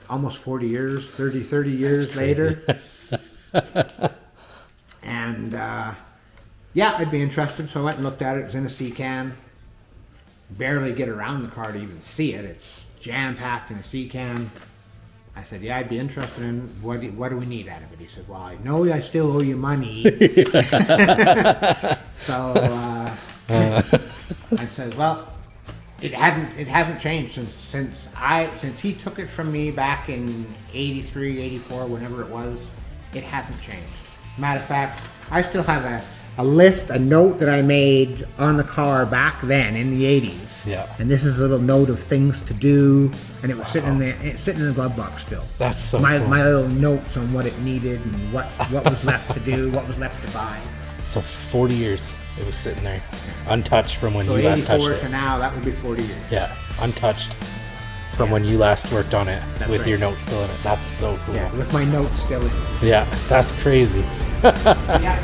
almost 40 years, 30 years later. And yeah, I'd be interested. So I went and looked at it. It was in a sea can. Barely get around the car to even see it. It's jam-packed in a sea can. I said, yeah, I'd be interested in what do we need out of it? He said, well, I know I still owe you money. So I said, well, it hasn't changed since he took it from me back in 83, 84, whenever it was. It hasn't changed. Matter of fact, I still have a note that I made on the car back then in the 80s. Yeah. And this is a little note of things to do, and it was sitting in the glove box still. That's so my cool. My little notes on what it needed and what was left to do, what was left to buy. So 40 years it was sitting there, untouched from when you last touched it. 84 to now, that would be 40 years. Yeah, untouched from when you last worked on it. That's with right. your notes still in it. That's so cool. Yeah, with my notes still in it. Yeah, that's crazy. Yeah.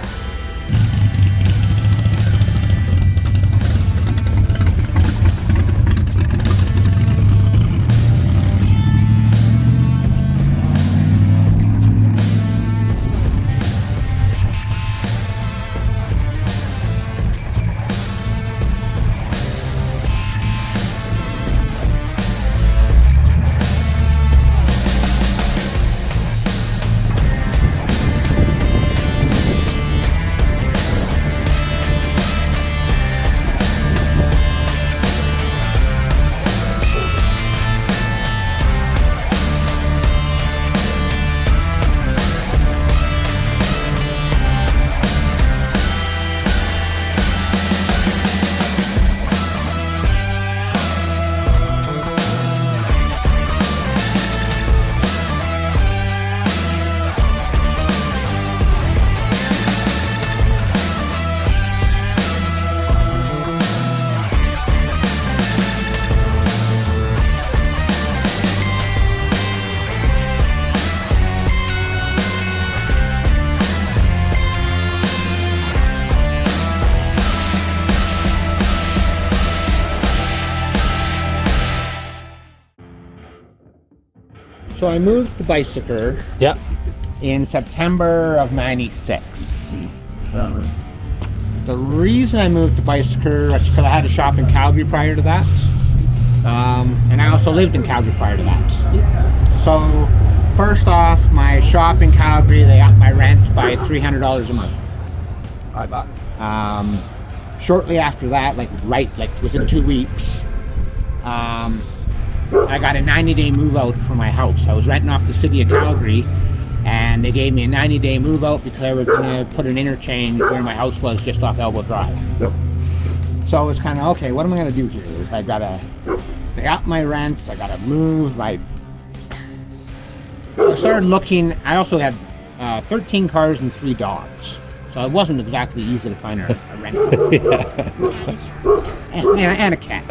So I moved to Bicycle Yeah. in September of '96. The reason I moved to Bicycle was because I had a shop in Calgary prior to that. And I also lived in Calgary prior to that. So first off, my shop in Calgary, they upped my rent by $300 a month. Shortly after that, within 2 weeks, I got a 90-day move out for my house. I was renting off the city of Calgary, and they gave me a 90-day move out because they were going to put an interchange where my house was, just off Elbow Drive. Yep. So it's kind of, okay, what am I going to do here? They upped my rent, I got to move. I started looking. I also had 13 cars and 3 dogs. So it wasn't exactly easy to find a rental. and a cat.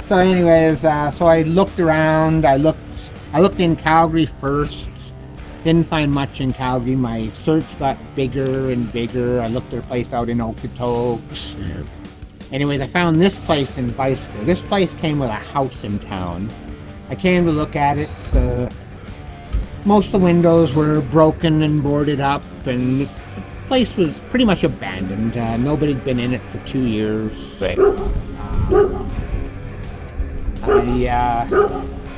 So anyways, so I looked around. I looked in Calgary first. Didn't find much in Calgary. My search got bigger and bigger. I looked at a place out in Okotoks. Anyways, I found this place in Bicycle. This place came with a house in town. I came to look at it. Most of the windows were broken and boarded up, and the place was pretty much abandoned. Nobody'd been in it for 2 years. Right.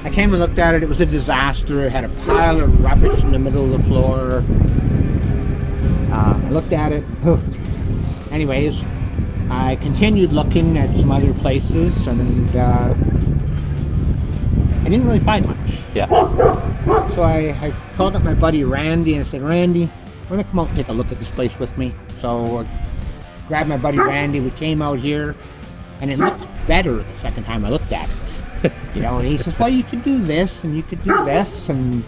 I came and looked at it. It was a disaster. It had a pile of rubbish in the middle of the floor. I looked at it. Anyways, I continued looking at some other places, and I didn't really find much. Yeah. So I called up my buddy Randy and I said, Randy, why don't you come out and take a look at this place with me? So I grabbed my buddy Randy. We came out here, and it looked better the second time I looked at it. And he says, well, you could do this and you could do this, and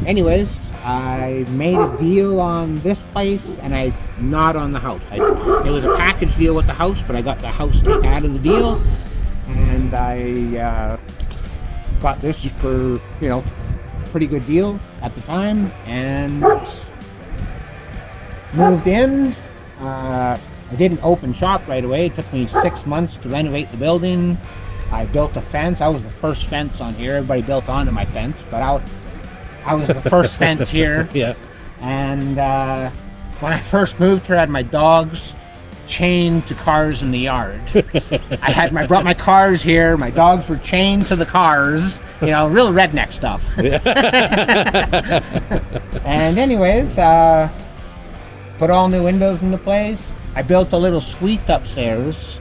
anyways, I made a deal on this place and not on the house. It was a package deal with the house, but I got the house taken out of the deal, and I got this for pretty good deal at the time, and moved in. I didn't open shop right away. It took me 6 months to renovate the building. I built a fence. I was the first fence on here. Everybody built onto my fence, but I was the first fence here. Yeah. And when I first moved here, I had my dogs chained to cars in the yard. I brought my cars here. My dogs were chained to the cars. You know, real redneck stuff. And anyways, put all new windows into place. I built a little suite upstairs,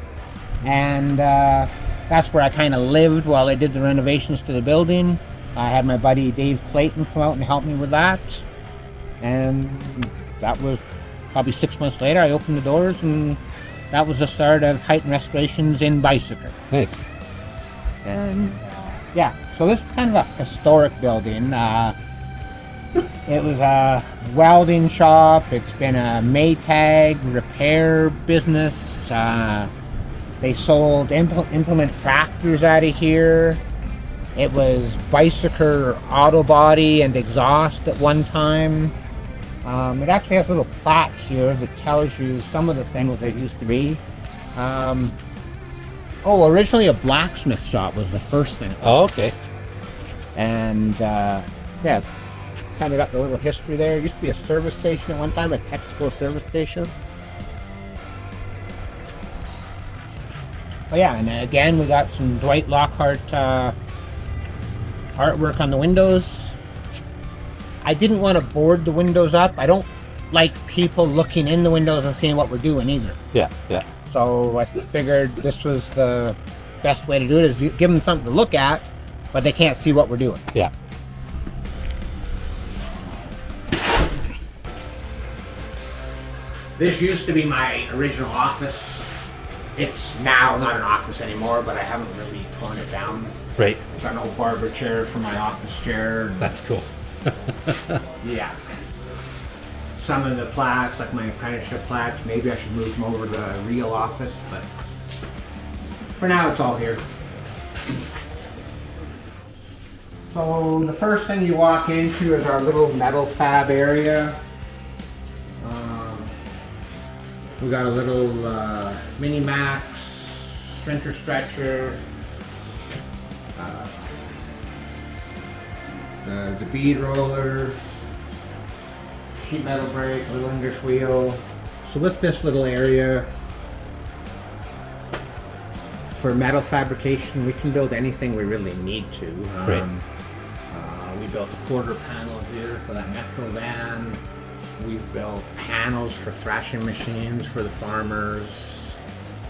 and that's where I kind of lived while I did the renovations to the building. I had my buddy Dave Clayton come out and help me with that, and that was probably 6 months later. I opened the doors, and that was the start of Heighton Restorations in Bicycle. Nice. And yeah, so this is kind of a historic building. It was a welding shop. It's been a Maytag repair business. They sold implement tractors out of here. It was Bicycle auto body and exhaust at one time. It actually has little plaques here that tells you some of the things that used to be. Originally a blacksmith shop was the first thing. Oh, okay. And yeah, kind of got the little history there. It used to be a service station at one time, a Texaco service station. Oh yeah, and again we got some Dwight Lockhart artwork on the windows. I didn't want to board the windows up. I don't like people looking in the windows and seeing what we're doing either. Yeah, yeah. So I figured this was the best way to do it, is give them something to look at, but they can't see what we're doing. Yeah. This used to be my original office. It's now not an office anymore, but I haven't really torn it down. Right. I've got an old barber chair for my office chair. That's cool. Yeah. Some of the plaques, like my apprenticeship plaques, maybe I should move them over to the real office, but for now it's all here. So the first thing you walk into is our little metal fab area. We got a little Mini Max, sprinter stretcher, the bead roller, sheet metal brake, little English wheel. So with this little area for metal fabrication, we can build anything we really need to. Right. We built a quarter panel here for that Metro van. We've built panels for thrashing machines for the farmers.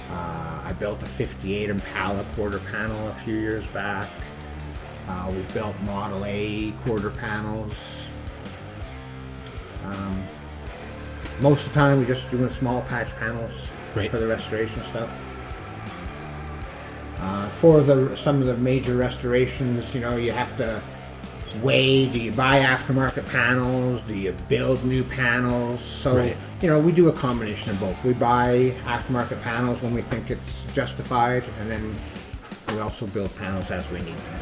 I built a 58 Impala quarter panel a few years back. We've built Model A quarter panels. Most of the time we're just doing small patch panels for the restoration stuff. For some of the major restorations, you know, you have to weigh, do you buy aftermarket panels, do you build new panels? So, you know, we do a combination of both. We buy aftermarket panels when we think it's justified, and then we also build panels as we need them.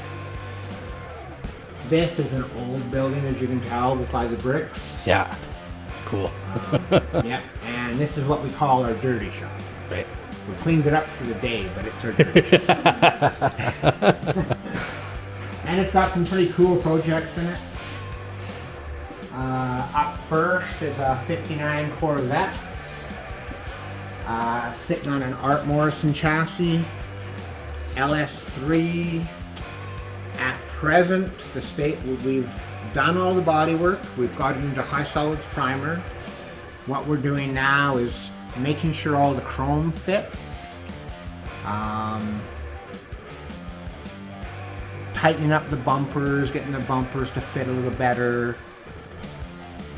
This is an old building, as you can tell, by the bricks. Yeah, it's cool. Yeah, and this is what we call our dirty shop. Right. We cleaned it up for the day, but it's our dirty shop. And it's got some pretty cool projects in it. Up first is a 59 Corvette. Sitting on an Art Morrison chassis. LS3. At present, we've done all the body work. We've got it into high solids primer. What we're doing now is making sure all the chrome fits. Tightening up the bumpers, getting the bumpers to fit a little better.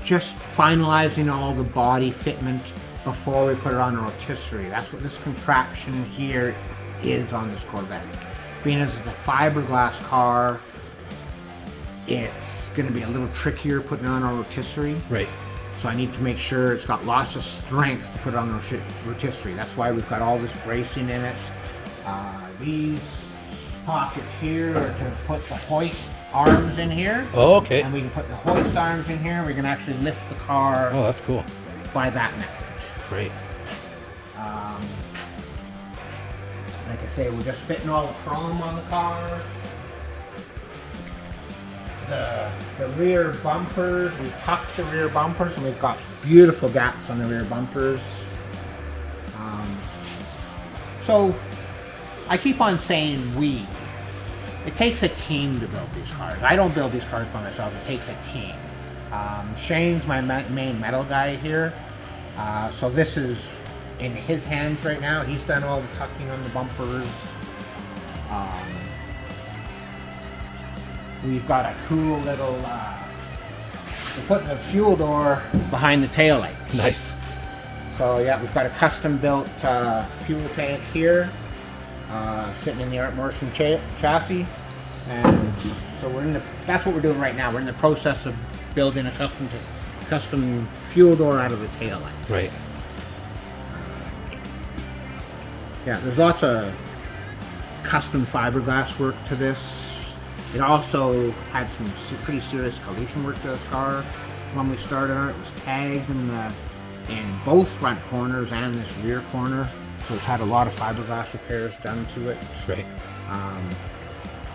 Just finalizing all the body fitment before we put it on a rotisserie. That's what this contraption here is on this Corvette. Being as it's a fiberglass car, it's going to be a little trickier putting it on a rotisserie. Right. So I need to make sure it's got lots of strength to put it on the rotisserie. That's why we've got all this bracing in it. These pockets here are to put the hoist arms in here. Oh, okay. And we can put the hoist arms in here. We can actually lift the car. Oh, that's cool. By that method. Great. Like I say, we're just fitting all the chrome on the car. The rear bumpers, we tucked the rear bumpers, and we've got beautiful gaps on the rear bumpers. So I keep on saying we. It takes a team to build these cars. I don't build these cars by myself. It takes a team. Shane's my main metal guy here. So this is in his hands right now. He's done all the tucking on the bumpers. We've got a cool little, we're putting a fuel door behind the taillight. Nice. So yeah, we've got a custom built fuel tank here, sitting in the Art Morrison chassis. And so that's what we're doing right now. We're in the process of building a custom fuel door out of the taillight. Right. Yeah, there's lots of custom fiberglass work to this. It also had some pretty serious collision work to the car when we started on it. It was tagged in both front corners and this rear corner, so it's had a lot of fiberglass repairs done to it. Right.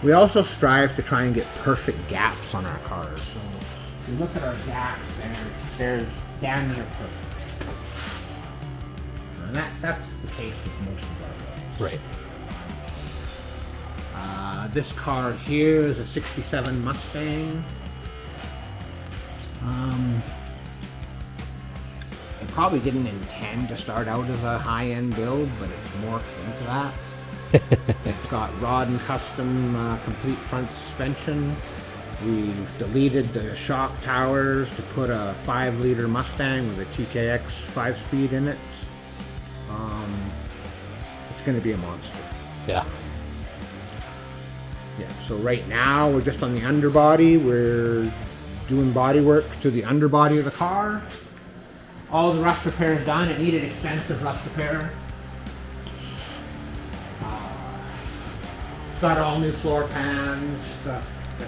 We also strive to try and get perfect gaps on our cars. So if you look at our gaps, they're damn near perfect. And that's the case with most of our cars. Right. This car here is a 67 Mustang. It probably didn't intend to start out as a high-end build, but it's morphed into that. It's got rod and custom complete front suspension. We've deleted the shock towers to put a 5-liter Mustang with a TKX 5-speed in it. It's going to be a monster. Yeah. Yeah, so right now we're just on the underbody. We're doing body work to the underbody of the car. All the rust repair is done. It needed extensive rust repair. It's got all new floor pans. The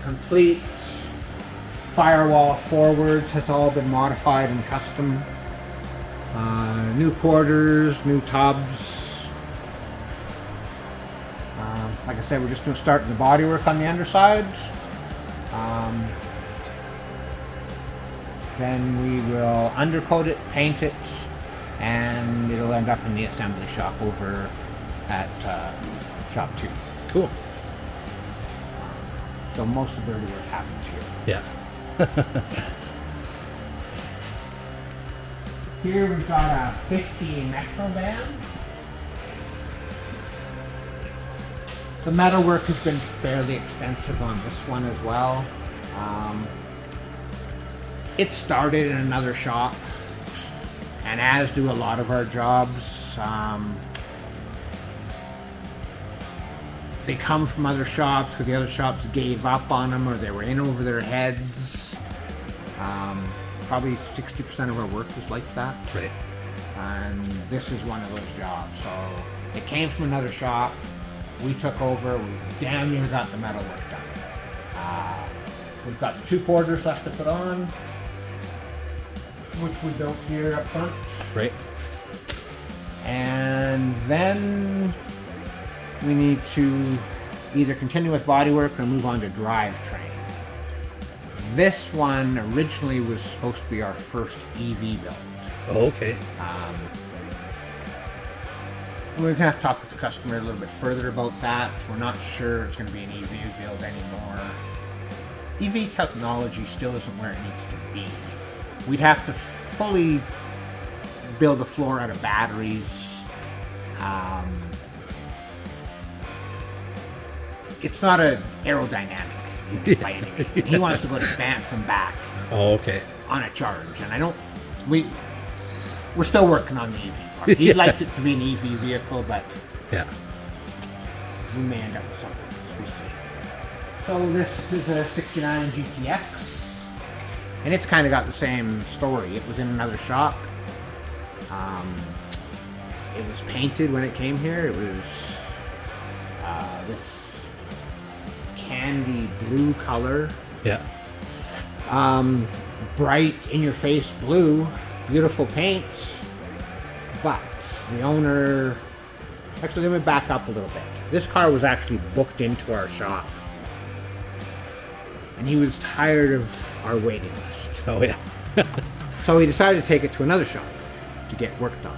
complete firewall forwards has all been modified and custom. New quarters, new tubs. Like I said, we're just going to start the body work on the underside. Then we will undercoat it, paint it, and it'll end up in the assembly shop over at Shop 2. Cool. So most of the dirty work happens here. Yeah. Here we've got a 50 Metro van. The metal work has been fairly extensive on this one as well. It started in another shop, and as do a lot of our jobs. They come from other shops because the other shops gave up on them or they were in over their heads. Probably 60% of our work is like that. Right. And this is one of those jobs. So it came from another shop. We took over. We damn near got the metal work done. We've got the 2 quarters left to put on, which we built here up front. Right. And then we need to either continue with bodywork or move on to drivetrain. This one originally was supposed to be our first EV build. Oh, okay. We're going to have to talk with the customer a little bit further about that. We're not sure it's going to be an EV build anymore. EV technology still isn't where it needs to be. We'd have to fully build a floor out of batteries. It's not an aerodynamic by any means. He wants to go to Banff and back. Oh, okay. On a charge, and we're still working on the EV part. He'd like it to be an EV vehicle, but yeah, we may end up with something. We'll see. So this is a 69 GTX, and it's kind of got the same story. It was in another shop. It was painted when it came here. It was this candy blue color. Yeah. Bright in-your-face blue, beautiful paints, but the owner Actually, let me back up a little bit. This car was actually booked into our shop. And he was tired of our waiting list. Oh yeah. So he decided to take it to another shop to get worked on.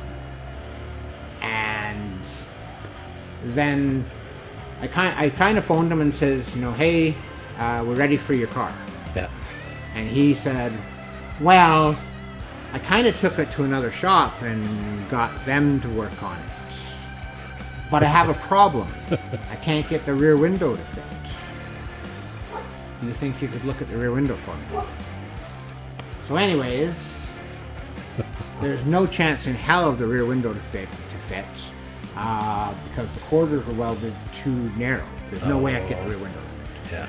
And then I kind of phoned him and says, hey, we're ready for your car. Yeah. And he said, well, I kind of took it to another shop and got them to work on it. But I have a problem. I can't get the rear window to fit. Do you think you could look at the rear window for me? So anyways, there's no chance in hell of the rear window to fit because the quarters were welded too narrow. There's no way I could get the rear window to fit. Yeah.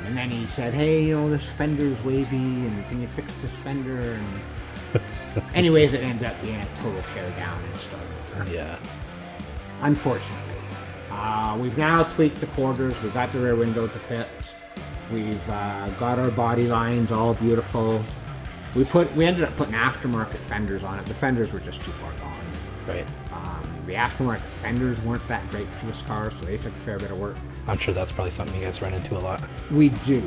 And then he said, hey, this fender's wavy, and can you fix this fender? And anyways, it ended up being a total tear down and start over. Yeah. Unfortunately. We've now tweaked the quarters. We've got the rear window to fit. We've got our body lines all beautiful. We ended up putting aftermarket fenders on it. The fenders were just too far gone. Right. The aftermarket fenders weren't that great for this car, so they took a fair bit of work. I'm sure that's probably something you guys run into a lot. We do.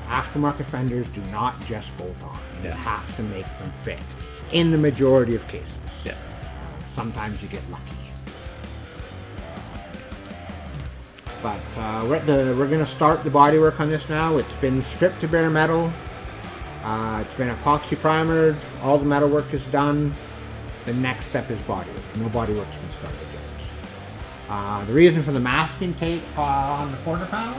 Aftermarket fenders do not just bolt on. You Yeah. have to make them fit in the majority of cases. Yeah. Sometimes you get lucky. But we're going to start the bodywork on this now. It's been stripped to bare metal. It's been epoxy primered. All the metal work is done. The next step is bodywork. No bodywork's been started yet. The reason for the masking tape on the quarter panel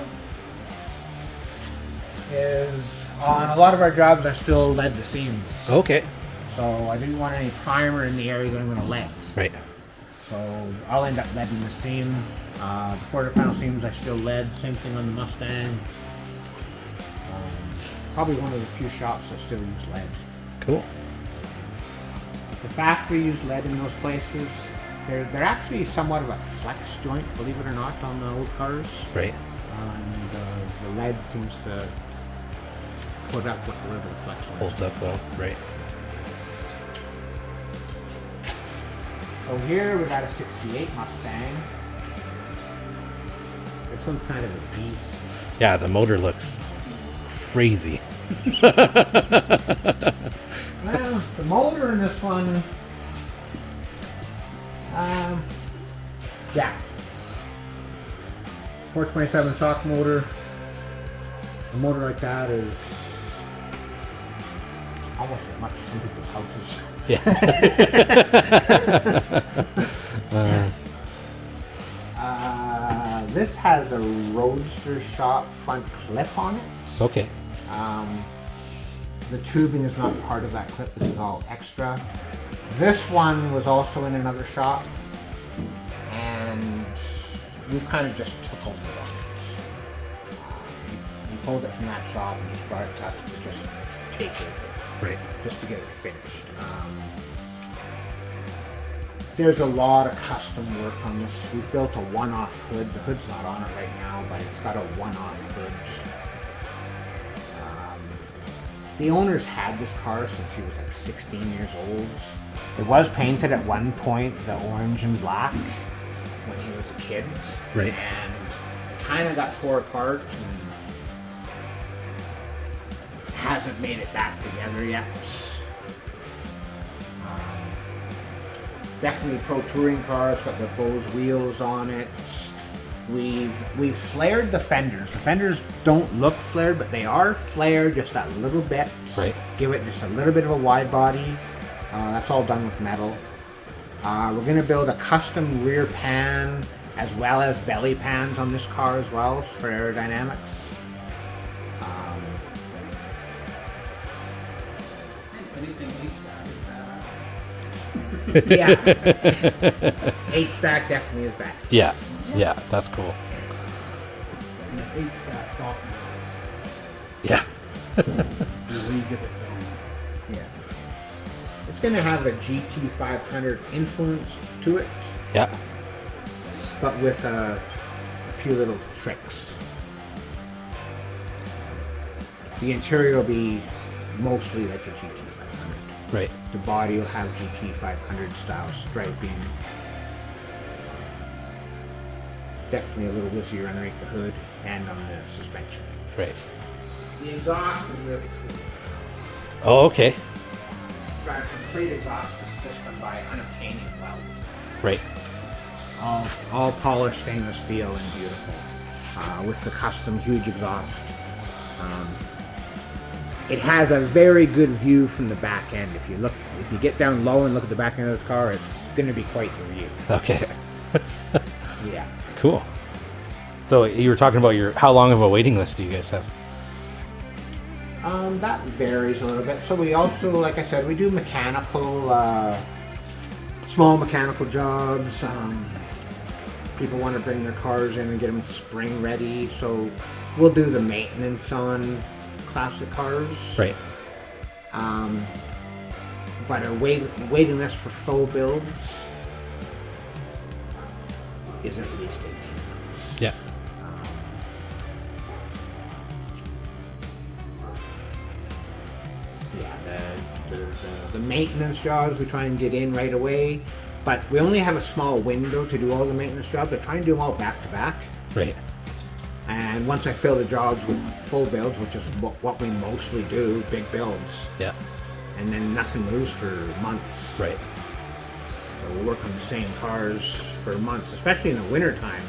is on a lot of our jobs I still lead the seams. Okay. So I didn't want any primer in the area that I'm going to lead. Right. So I'll end up leading the seam. The quarter panel seams I still lead. Same thing on the Mustang. Probably one of the few shops that still use lead. Cool. The factory used lead in those places. They're actually somewhat of a flex joint, believe it or not, on the old cars. Right. And the lead seems to put up with a little bit of flex. Holds up well. Right. So here we got a 68 Mustang. This one's kind of a beast. Yeah, the motor looks crazy. Well, the motor in this one, yeah, 427 stock motor. A motor like that is almost as much as some people's houses. Yeah. This has a Roadster shop front clip on it. Okay. The tubing is not part of that clip, this is all extra. This one was also in another shop, and we kind of just took over on it. We pulled it from that shop and just brought it to us to just take over, Right. just to get it finished. There's a lot of custom work on this. We've built a one-off hood. The hood's not on it right now, but it's got a one-off hood. The owners had this car since he was like 16 years old. It was painted at one point, the orange and black, when he was a kid. Right. And kind of got tore apart and hasn't made it back together yet. Definitely pro touring car. It's got the Bose wheels on it. We've flared the fenders. The fenders don't look flared, but they are flared just a little bit. Right. Give it just a little bit of a wide body. That's all done with metal. We're going to build a custom rear pan as well as belly pans on this car as well for aerodynamics. Yeah. 8-stack definitely is back. Yeah. Yeah, that's cool. And the 8-stack software. Yeah. Yeah. It's going to have a GT500 influence to it, Yeah. but with a few little tricks. The interior will be mostly like a GT500. Right. The body will have GT500 style striping. definitely a little whizzier underneath the hood and on the suspension. Right. The exhaust is really cool. Oh, okay. Got a complete exhaust system by unobtaining weld. Right. All polished stainless steel and beautiful, with the custom huge exhaust. It has a very good view from the back end. If you get down low and look at the back end of this car, it's going to be quite the view. Okay. Yeah. Cool. So you were talking about how long of a waiting list do you guys have? That varies a little bit. So we also, like I said, we do mechanical, small mechanical jobs. People want to bring their cars in and get them spring ready, so we'll do the maintenance on classic cars. Right. But a waiting list for full builds is at least 18 months. Yeah. The maintenance jobs we try and get in right away, but we only have a small window to do all the maintenance jobs. I try and do them all back to back. Right. And once I fill the jobs with full builds, which is what we mostly do, big builds, Yeah. and then nothing moves for months. Right. So we work on the same cars for months, especially in the winter time.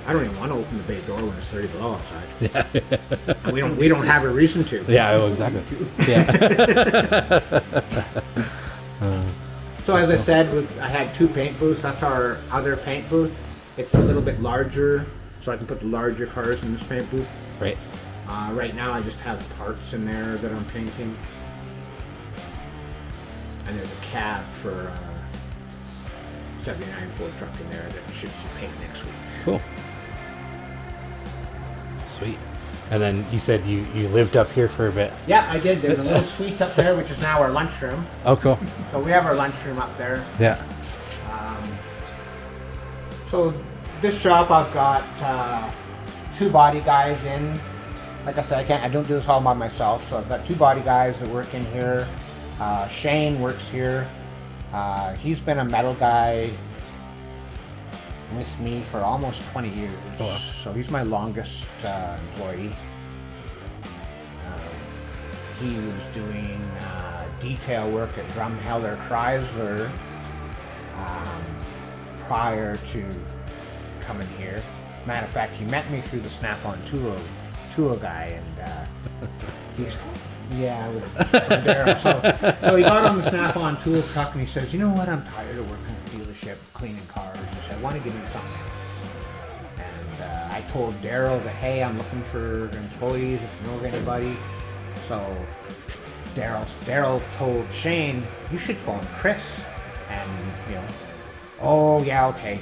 I don't even want to open the bay door when it's 30 below outside. Yeah. And we don't have a reason to. Yeah. Oh, exactly. Yeah. So as I said, I had 2 paint booths. That's our other paint booth. It's a little bit larger, so I can put the larger cars in this paint booth. Right. Right now I just have parts in there that I'm painting. And there's a cab for a 79 Ford truck in there that should paint next week. Cool. Sweet. And then you said you lived up here for a bit. Yeah, I did. There's a little suite up there, which is now our lunchroom. Oh, cool. So we have our lunchroom up there. Yeah. So this shop, I've got 2 body guys in. Like I said, I don't do this all by myself. So I've got 2 body guys that work in here. Shane works here. He's been a metal guy with me for almost 20 years. Oh, wow. So he's my longest employee. He was doing detail work at Drumheller Chrysler prior to coming here. Matter of fact, he met me through the Snap-on tool guy, and he's from there. So he got on the Snap-on tool truck and he says, "You know what? I'm tired of working at the dealership cleaning cars. He said, I want to get into something else." And I told Daryl that, hey, I'm looking for employees if you know of anybody. So Daryl told Shane, you should phone Chris. And oh yeah, okay.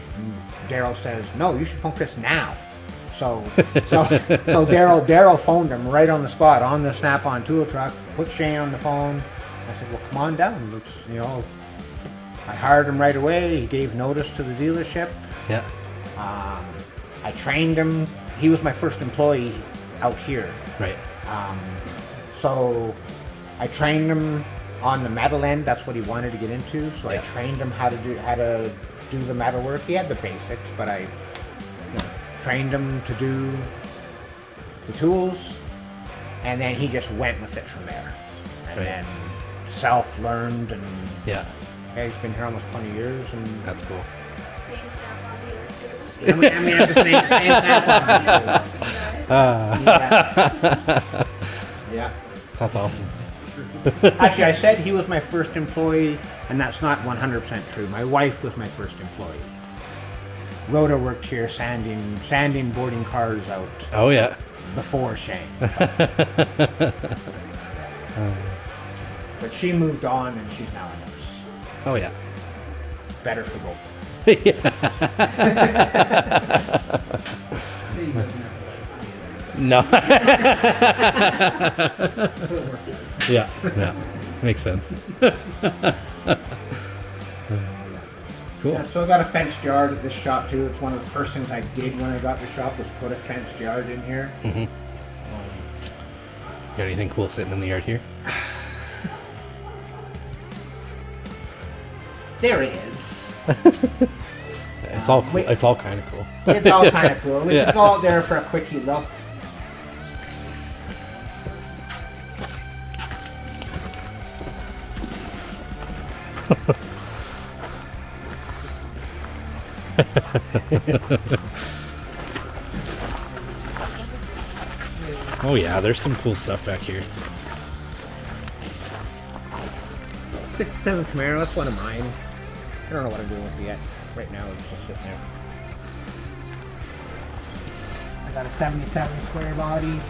Daryl says, no, you should phone Chris now. So Daryl phoned him right on the spot on the Snap-on tool truck, put Shane on the phone. I said, well, come on down. I hired him right away. He gave notice to the dealership. Yeah. I trained him. He was my first employee out here. Right. So I trained him on the metal end. That's what he wanted to get into. So Yeah. I trained him how to do the metal work. He had the basics, but I trained him to do the tools, and then he just went with it from there. And Right. then self-learned, and Yeah. he's been here almost 20 years. And That's cool. Same Snap-on dealer, too. and we have the same Snap-on. Yeah. That's awesome. Actually, I said he was my first employee, and that's not 100% true. My wife was my first employee. Rhoda worked here sanding boarding cars out Oh yeah. before Shane. But she moved on, and she's now a nurse. Oh yeah. Better for both of us. No. Yeah. Yeah. Makes sense. Cool. Yeah, so I got a fenced yard at this shop too. It's one of the first things I did when I got the shop was put a fenced yard in here. Mm-hmm. Got anything cool sitting in the yard here? There is. It's all cool. It's all kind of cool. It's all kind of cool. We Yeah. can go out there for a quickie look. Oh yeah, there's some cool stuff back here. 67 Camaro, that's one of mine. I don't know what I'm doing with it yet. Right now it's just sitting there. I got a 77 square body.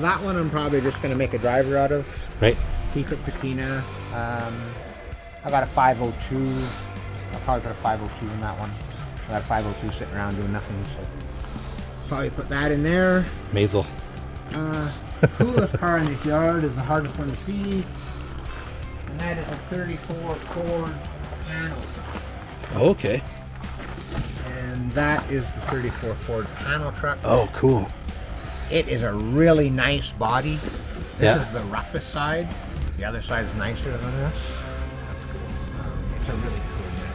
That one I'm probably just going to make a driver out of. Right. Secret patina. I got a 502. I'll probably put a 502 in that one. I got a 502 sitting around doing nothing, so probably put that in there. Maisel. Coolest car in this yard is the hardest one to see. And that is a 34 Ford panel. Oh, okay. And that is the 34 Ford panel truck. Oh, cool. It is a really nice body. This Yeah. is the roughest side. The other side is nicer than this. That's cool. It's a really cool mix.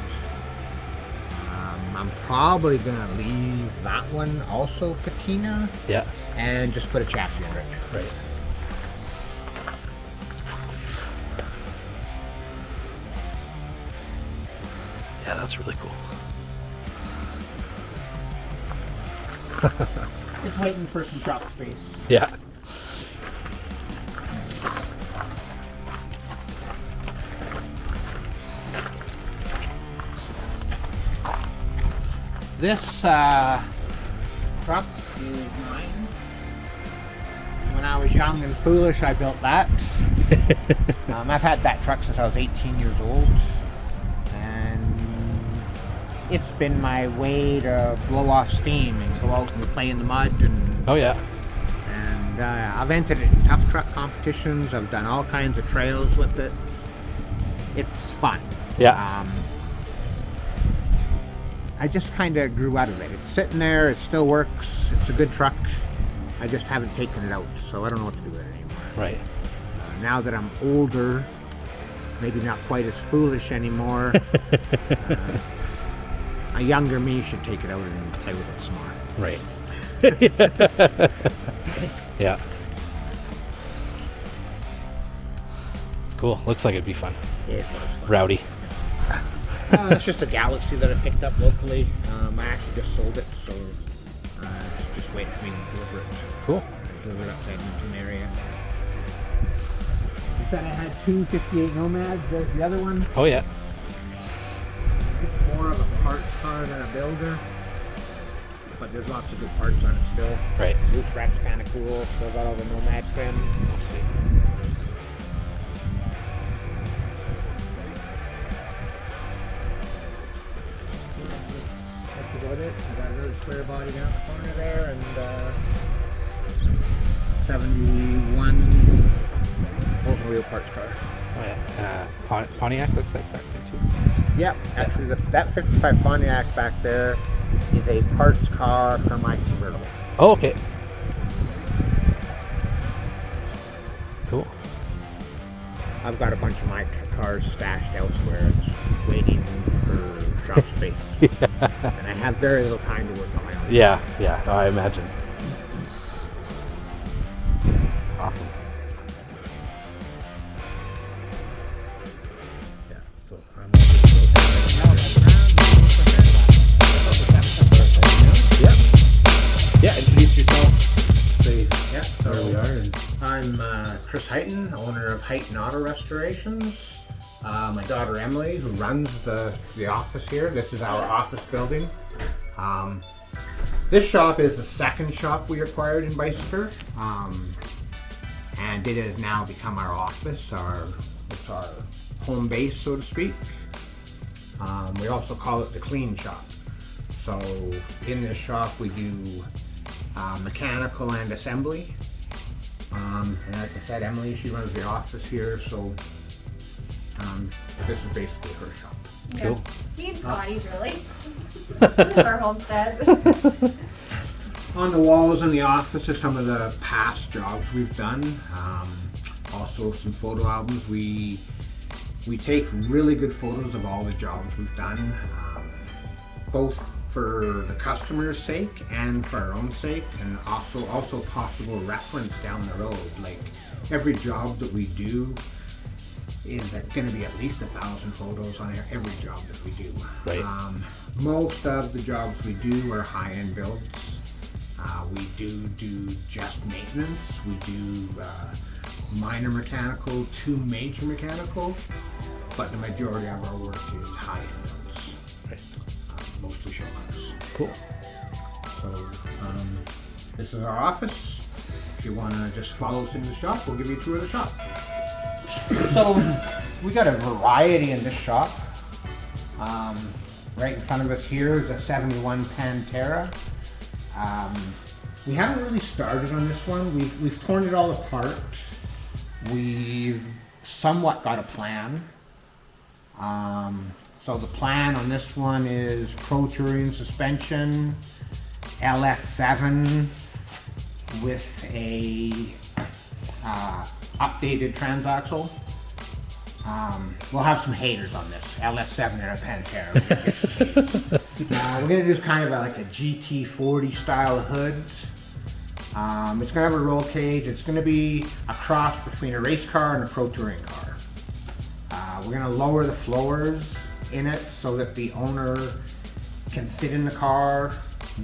I'm probably gonna leave that one also patina Yeah. and just put a chassis under it. Right. Yeah, that's really cool. It's waiting for some shop space. Yeah. This truck is mine. When I was young and foolish, I built that. I've had that truck since I was 18 years old. And it's been my way to blow off steam and go out and play in the mud. And Oh yeah. I've entered it in tough truck competitions. I've done all kinds of trails with it. It's fun. Yeah. I just kind of grew out of it. It's sitting there. It still works. It's a good truck. I just haven't taken it out, so I don't know what to do with it anymore. Right. Now that I'm older, maybe not quite as foolish anymore, a younger me should take it out and play with it some more. Right. Yeah. It's cool. Looks like it'd be fun. It was Rowdy. It's just a Galaxy that I picked up locally. I actually just sold it, so just waiting for me to deliver it. Cool. Deliver it up to the Edmonton area. You said I had two 58 Nomads. There's the other one. Oh yeah. It's more of a parts car than a builder, but there's lots of good parts on it still. Right. Roof rack's kind of cool. Still got all the Nomad trim. We'll see. That's about it. I got another square body down the corner there, and 71 Oldsmobile parts car. Oh yeah. Pontiac looks like back there too. Yep, actually that 55 Pontiac back there is a parts car for my convertible. Oh, okay. Cool. I've got a bunch of my cars stashed elsewhere, just waiting for shop space. And I have very little time to work on my own. Yeah, yeah. I imagine. Awesome. Yeah. So I'm. Yeah. Yeah. Introduce yourself. Say Yeah, where we are. And I'm Chris Heighton, owner of Heighton Auto Restorations. My daughter Emily, who runs the office here. This is our office building. This shop is the second shop we acquired in Bicycle, and it has now become our office. It's our home base, so to speak. We also call it the clean shop. So in this shop we do mechanical and assembly. And like I said, Emily, she runs the office here, so this is basically her shop. Yeah. Cool. Me and Scotty's really. This is our homestead. On the walls in the office are some of the past jobs we've done. Also some photo albums. We take really good photos of all the jobs we've done. both for the customer's sake and for our own sake, and also possible reference down the road. Like every job that we do is going to be at least 1,000 photos on every job that we do. Right. Most of the jobs we do are high-end builds. We do just maintenance. We do minor mechanical to major mechanical, but the majority of our work is high-end builds. Right. Mostly show cars. Cool. So this is our office. If you want to just follow us in the shop, we'll give you a tour of the shop. So we got a variety in this shop. Right in front of us here is a 71 Pantera. We haven't really started on this one. We've torn it all apart. We've somewhat got a plan. So the plan on this one is Pro Touring suspension, LS7 with a updated transaxle. We'll have some haters on this LS7 and a Pantera. We're gonna do kind of like a GT40 style hood. It's gonna have a roll cage. It's gonna be a cross between a race car and a pro touring car. We're gonna lower the floors in it so that the owner can sit in the car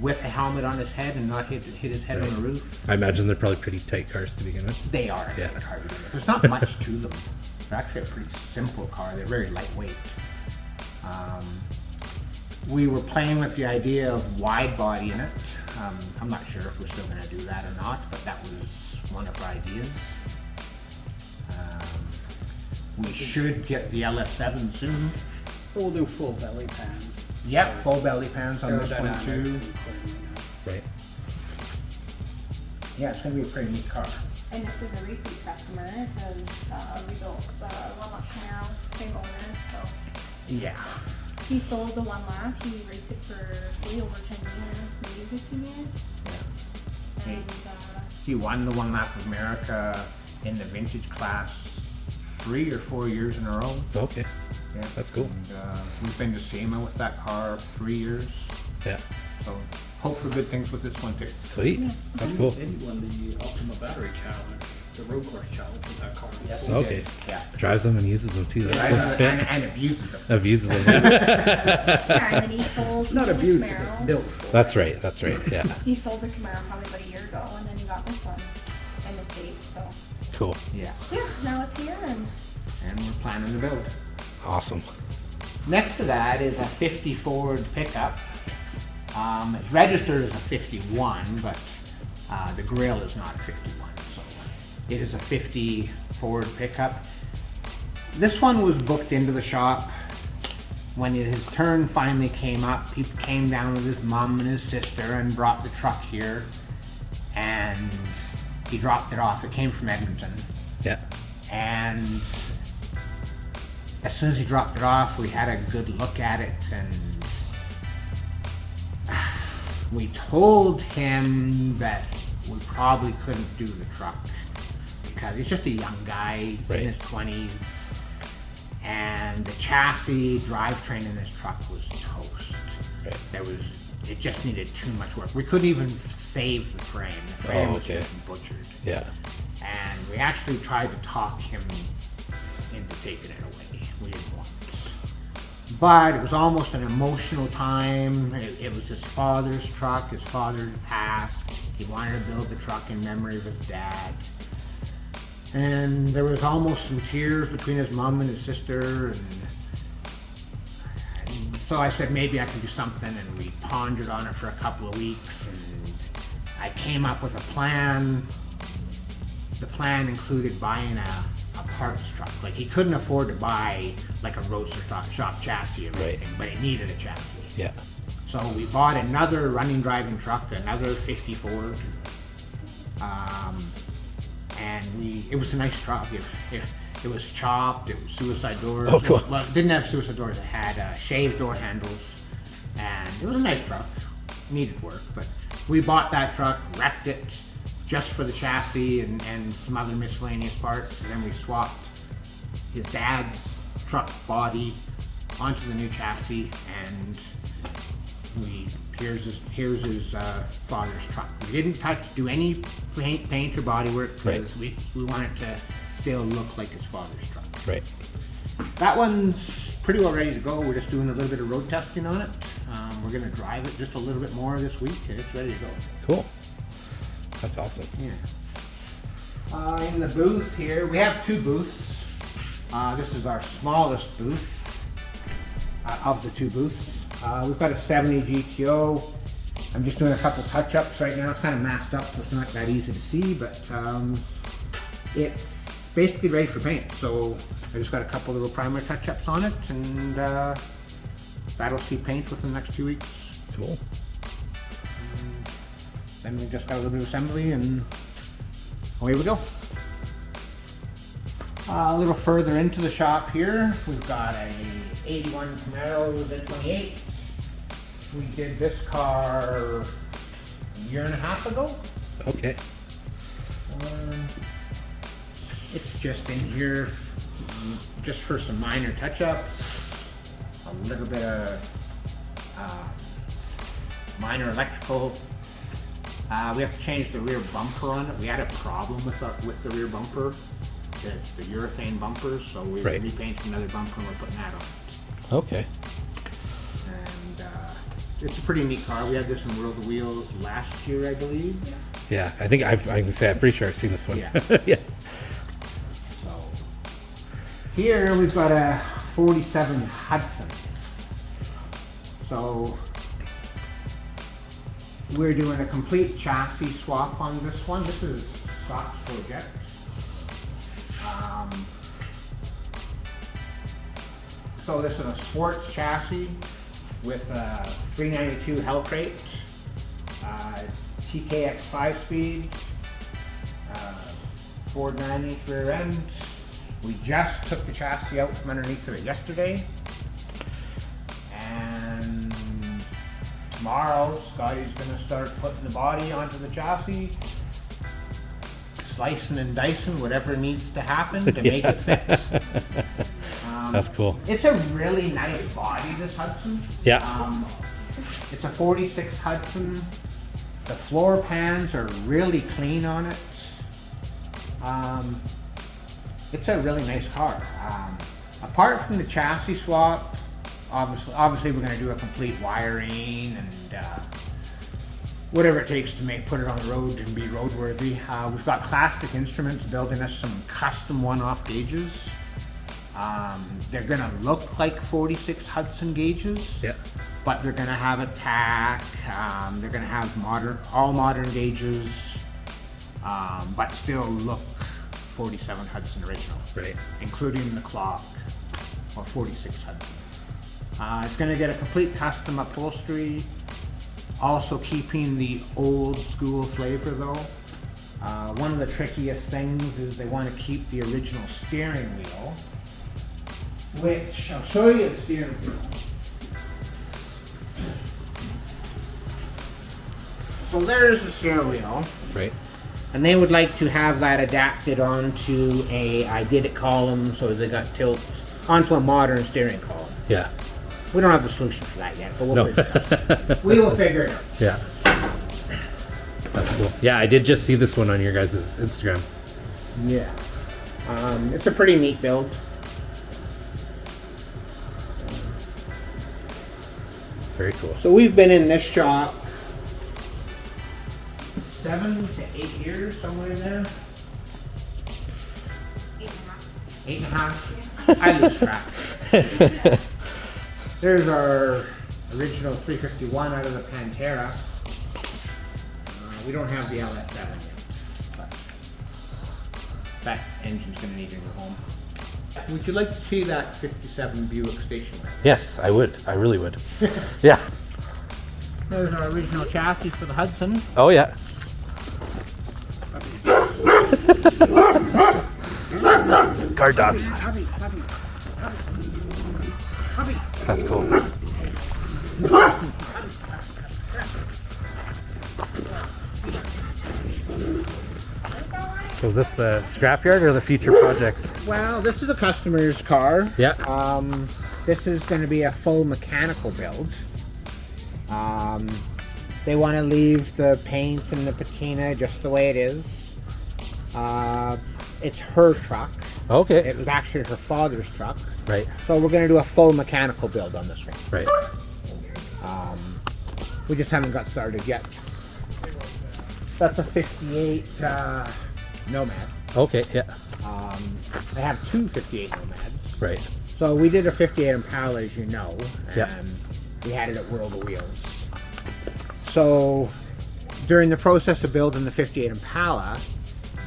with a helmet on his head and not hit his head on the roof. I imagine they're probably pretty tight cars to begin with. They are. Yeah. There's not much to them. They're actually a pretty simple car. They're very lightweight. We were playing with the idea of wide body in it. I'm not sure if we're still going to do that or not, but that was one of our ideas. We should get the LS7 soon. We'll do full belly pans. Yep, full belly pans on this one Aerodynamics too. and cleaning. Right. Yeah, it's going to be a pretty neat car. And this is a repeat customer because we built the Walnut Camaro, same owner, so. Yeah. He sold the one lap. He raced it for way over 10 years, maybe 15 years. Yeah. And He won the One Lap of America in the vintage class 3 or 4 years in a row. Okay. Yeah, That's cool. And, we've been to SEMA with that car 3 years, Yeah. so hope for good things with this one too. Sweet. That's cool. And you won the Ultima Battery Challenge, the road course challenge with that car. Yes, before. Okay. Yeah. Drives them and uses them too. That's Right, cool. and abuses them. Abuses them. yeah, and then he sold. It's not he sold the abusive, Camaro. it's built for. That's right. That's right. Yeah. He sold the Camaro probably about a year ago, and then he got this one in the States. So Cool. Yeah, yeah, now it's here, and we're planning to build. Awesome. Next to that is a 50 Ford pickup. It's registered as a 51, but the grill is not a 51, so it is a 50 Ford pickup. This one was booked into the shop. When his turn finally came up, he came down with his mom and his sister and brought the truck here, and he dropped it off. It came from Edmonton, Yeah. and as soon as he dropped it off, we had a good look at it, and we told him that we probably couldn't do the truck because he's just a young guy, he's Right. in his 20s, and the chassis drivetrain in this truck was toast. Right. It just needed too much work. We couldn't even save the frame. The frame was okay. just butchered. Yeah. And we actually tried to talk him into taking it away. We didn't want it. But it was almost an emotional time. It was his father's truck. His father had passed. He wanted to build the truck in memory of his dad. And there was almost some tears between his mom and his sister. And so I said maybe I can do something, and we pondered on it for a couple of weeks, and I came up with a plan. The plan included buying a parts truck. Like, he couldn't afford to buy like a roadster shop chassis or Right. anything, but he needed a chassis. Yeah. So we bought another running driving truck, another 50 Ford. And it was a nice truck. It was chopped, it was suicide doors. Oh, cool. Well, it didn't have suicide doors, it had shaved door handles. And it was a nice truck. Needed work, but we bought that truck, wrecked it just for the chassis and some other miscellaneous parts. And then we swapped his dad's truck body onto the new chassis, and Here's his father's truck. We didn't do any paint or body work because we want it to still look like his father's truck. Right. That one's pretty well ready to go. We're just doing a little bit of road testing on it. We're going to drive it just a little bit more this week and it's ready to go. Cool. That's awesome. Yeah. In the booth here, we have 2 booths. This is our smallest booth of the 2 booths. We've got a 70 GTO. I'm just doing a couple touch-ups right now. It's kind of masked up, so it's not that easy to see, but it's basically ready for paint. So I just got a couple little primer touch-ups on it, and that'll see paint within the next 2 weeks. Cool. Then we just got a little bit of assembly, and away we go. A little further into the shop here, we've got a 81 Camaro Z28. We did this car a year and a half ago. Okay. It's just in here just for some minor touch-ups, a little bit of minor electrical. We have to change the rear bumper on it. We had a problem with the rear bumper. It's the urethane bumpers, so we repainted another bumper and we're putting that on it. Okay. And it's a pretty neat car. We had this in World of Wheels last year, I believe. Yeah, I think I can say I'm pretty sure I've seen this one. Yeah. Yeah. So here we've got a 47 Hudson. So we're doing a complete chassis swap on this one. This is Scott's project. So this is a sports chassis with a 392 Hellcrate, TKX 5-speed, Ford 9-inch rear end. We just took the chassis out from underneath of it yesterday, and tomorrow Scotty's going to start putting the body onto the chassis, slicing and dicing whatever needs to happen to make it fit. That's cool. It's a really nice body, this Hudson. Yeah. It's a 46 Hudson. The floor pans are really clean on it. It's a really nice car. Apart from the chassis swap, obviously we're going to do a complete wiring and whatever it takes to put it on the road and be roadworthy. We've got Classic Instruments building us some custom one-off gauges. They're going to look like 46 Hudson gauges, but they're going to have a tack. They're going to have all modern gauges, but still look 47 Hudson original, including the clock, or 46 Hudson. It's going to get a complete custom upholstery, also keeping the old school flavor though. One of the trickiest things is they want to keep the original steering wheel, which I'll show you the steering wheel. So there's the steering wheel. Right. And they would like to have that adapted onto a I-did-it column, so they got tilt onto a modern steering column. Yeah. We don't have the solution for that yet, but we'll figure it out. We will figure it out. Yeah. That's cool. Yeah, I did just see this one on your guys' Instagram. Yeah. It's a pretty neat build. Very cool. So we've been in this shop 7 to 8 years, somewhere in there. 8.5. I lose track. There's our original 351 out of the Pantera. We don't have the LS7 yet, but that engine's going to need a new home. Would you like to see that 57 Buick station wagon? Yes, I would. I really would. Yeah. There's our original chassis for the Hudson. Oh, yeah. Guard dogs. That's cool. So is this the scrapyard or the future projects? Well, this is a customer's car. Yeah. This is going to be a full mechanical build. They want to leave the paint and the patina just the way it is. It's her truck. Okay. It was actually her father's truck. Right. So we're going to do a full mechanical build on this one. Right. We just haven't got started yet. That's a 58 Nomad. Okay. Yeah. I have two 58 Nomads. Right. So we did a 58 Impala, as you know, and Yeah. we had it at World of Wheels. So during the process of building the 58 Impala,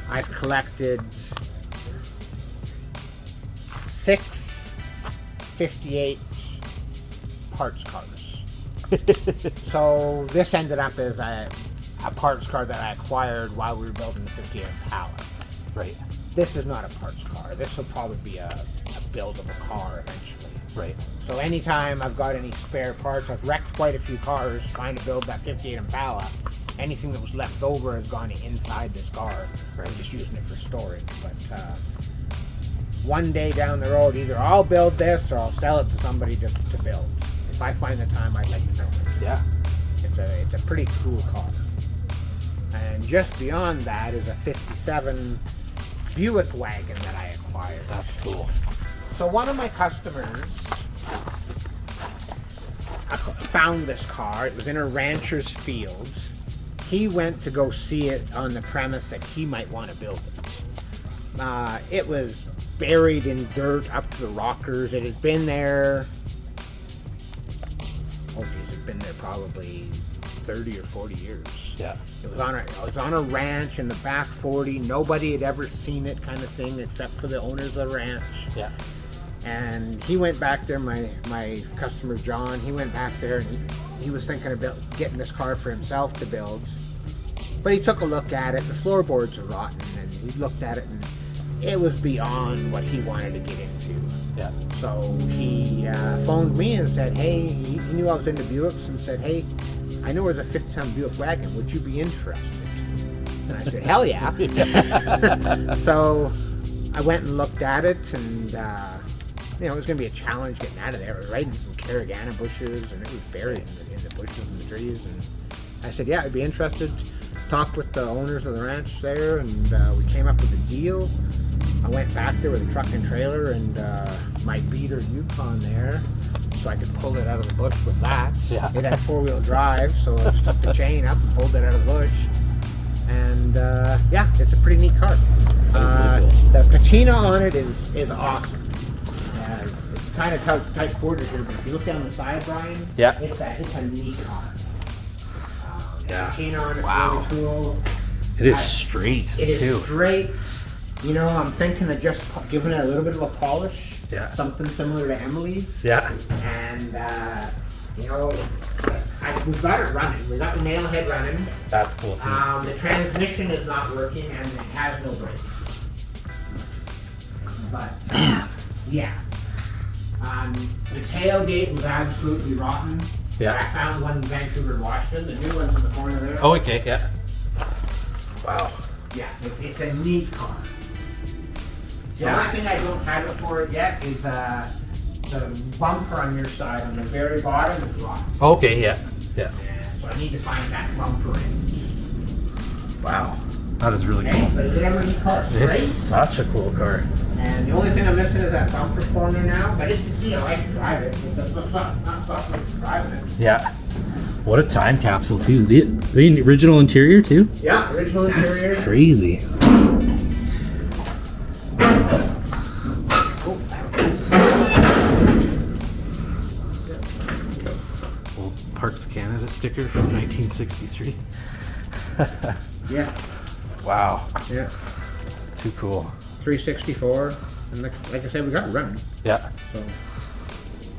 I've collected 6 58 parts cars. So this ended up as a parts car that I acquired while we were building the 58 Impala. Right. This is not a parts car. This will probably be a buildable car eventually. Right. So anytime I've got any spare parts, I've wrecked quite a few cars trying to build that 58 Impala. Anything that was left over has gone inside this car. Right. I'm just using it for storage. But one day down the road, either I'll build this or I'll sell it to somebody to build. If I find the time, I'd like to build it. Yeah. It's a pretty cool car. And just beyond that is a 57 Buick wagon that I acquired. That's cool. So one of my customers found this car. It was in a rancher's field. He went to go see it on the premise that he might want to build it. It was buried in dirt up to the rockers. It had been there, it's been there probably 30 or 40 years. Yeah. It was on a ranch in the back 40. Nobody had ever seen it, kind of thing, except for the owners of the ranch. Yeah. And he went back there, my customer John, he went back there and he was thinking about getting this car for himself to build. But he took a look at it, the floorboards are rotten, and he looked at it and it was beyond what he wanted to get into. Yeah. So he phoned me and said, hey, he knew I was into Buicks, and said, hey, I know there's a 57 Buick wagon, would you be interested? And I said, hell yeah. So I went and looked at it, and it was going to be a challenge getting out of there. It was right in some Caragana bushes, and it was buried in the bushes and the trees. And I said, yeah, I'd be interested. Talked with the owners of the ranch there, and we came up with a deal. I went back there with a truck and trailer and my beater Yukon there, so I could pull it out of the bush with that. Yeah. It had 4-wheel drive, so I just took the chain up and pulled it out of the bush. And yeah, it's a pretty neat car. The patina on it is awesome. It's kind of tight quarters here, but if you look down the side, Brian, yeah, it's a neat car. Yeah. Patina on it's Wow. really cool. It is straight. It is too. straight. You know, I'm thinking of just giving it a little bit of a polish. Yeah. Something similar to Emily's. Yeah. And, you know, we've got it running. We got the nail head running. That's cool too. The transmission is not working and it has no brakes. But, yeah. The tailgate was absolutely rotten. Yeah. I found one in Vancouver, Washington. The new one's in the corner there. Oh, okay, yeah. Wow. Yeah, it's a neat car. The Yeah. only thing I don't have it for it yet is the bumper on your side, on the very bottom, is rotten. Okay, yeah. Yeah. And so I need to find that bumper in. Wow. That is really Okay, cool. but it's a neat car, It's right? such a cool car. And the only thing I'm missing is that bumper corner now, but it's the key, I like to drive it. It's not stopping me from driving it. Yeah. What a time capsule too. The original interior too? Yeah, original interior. That's crazy. Old Parks Canada sticker from 1963. Yeah, Wow. yeah. Too cool. 364, and like I said, we got it running. Yeah. So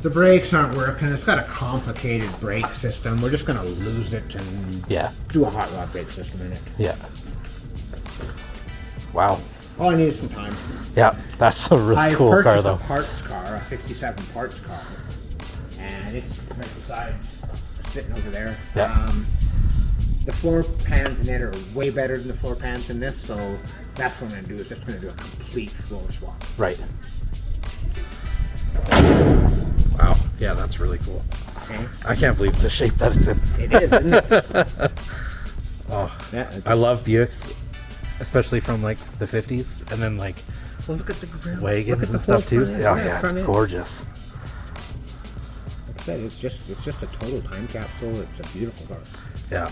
the brakes aren't working. It's got a complicated brake system. We're just gonna lose it and Yeah. do a hot rod brake system in it. Yeah. Wow. All I need is some time. Yeah. That's a really I cool car purchased though. a parts car, a 57 parts car, and it's right beside, sitting over there. Yeah. The floor pans in it are way better than the floor pans in this, so that's what I'm gonna do. Is just gonna do a complete floor swap. Right. Wow. Yeah, that's really cool. Okay. I can't believe the shape that it's in. It is, isn't it? Oh, Yeah, I love Buicks, especially from like the 50s, and then like well, look at the grill. wagons and stuff too. Yeah, it's gorgeous. Like I said, it's just a total time capsule. It's a beautiful car. Yeah.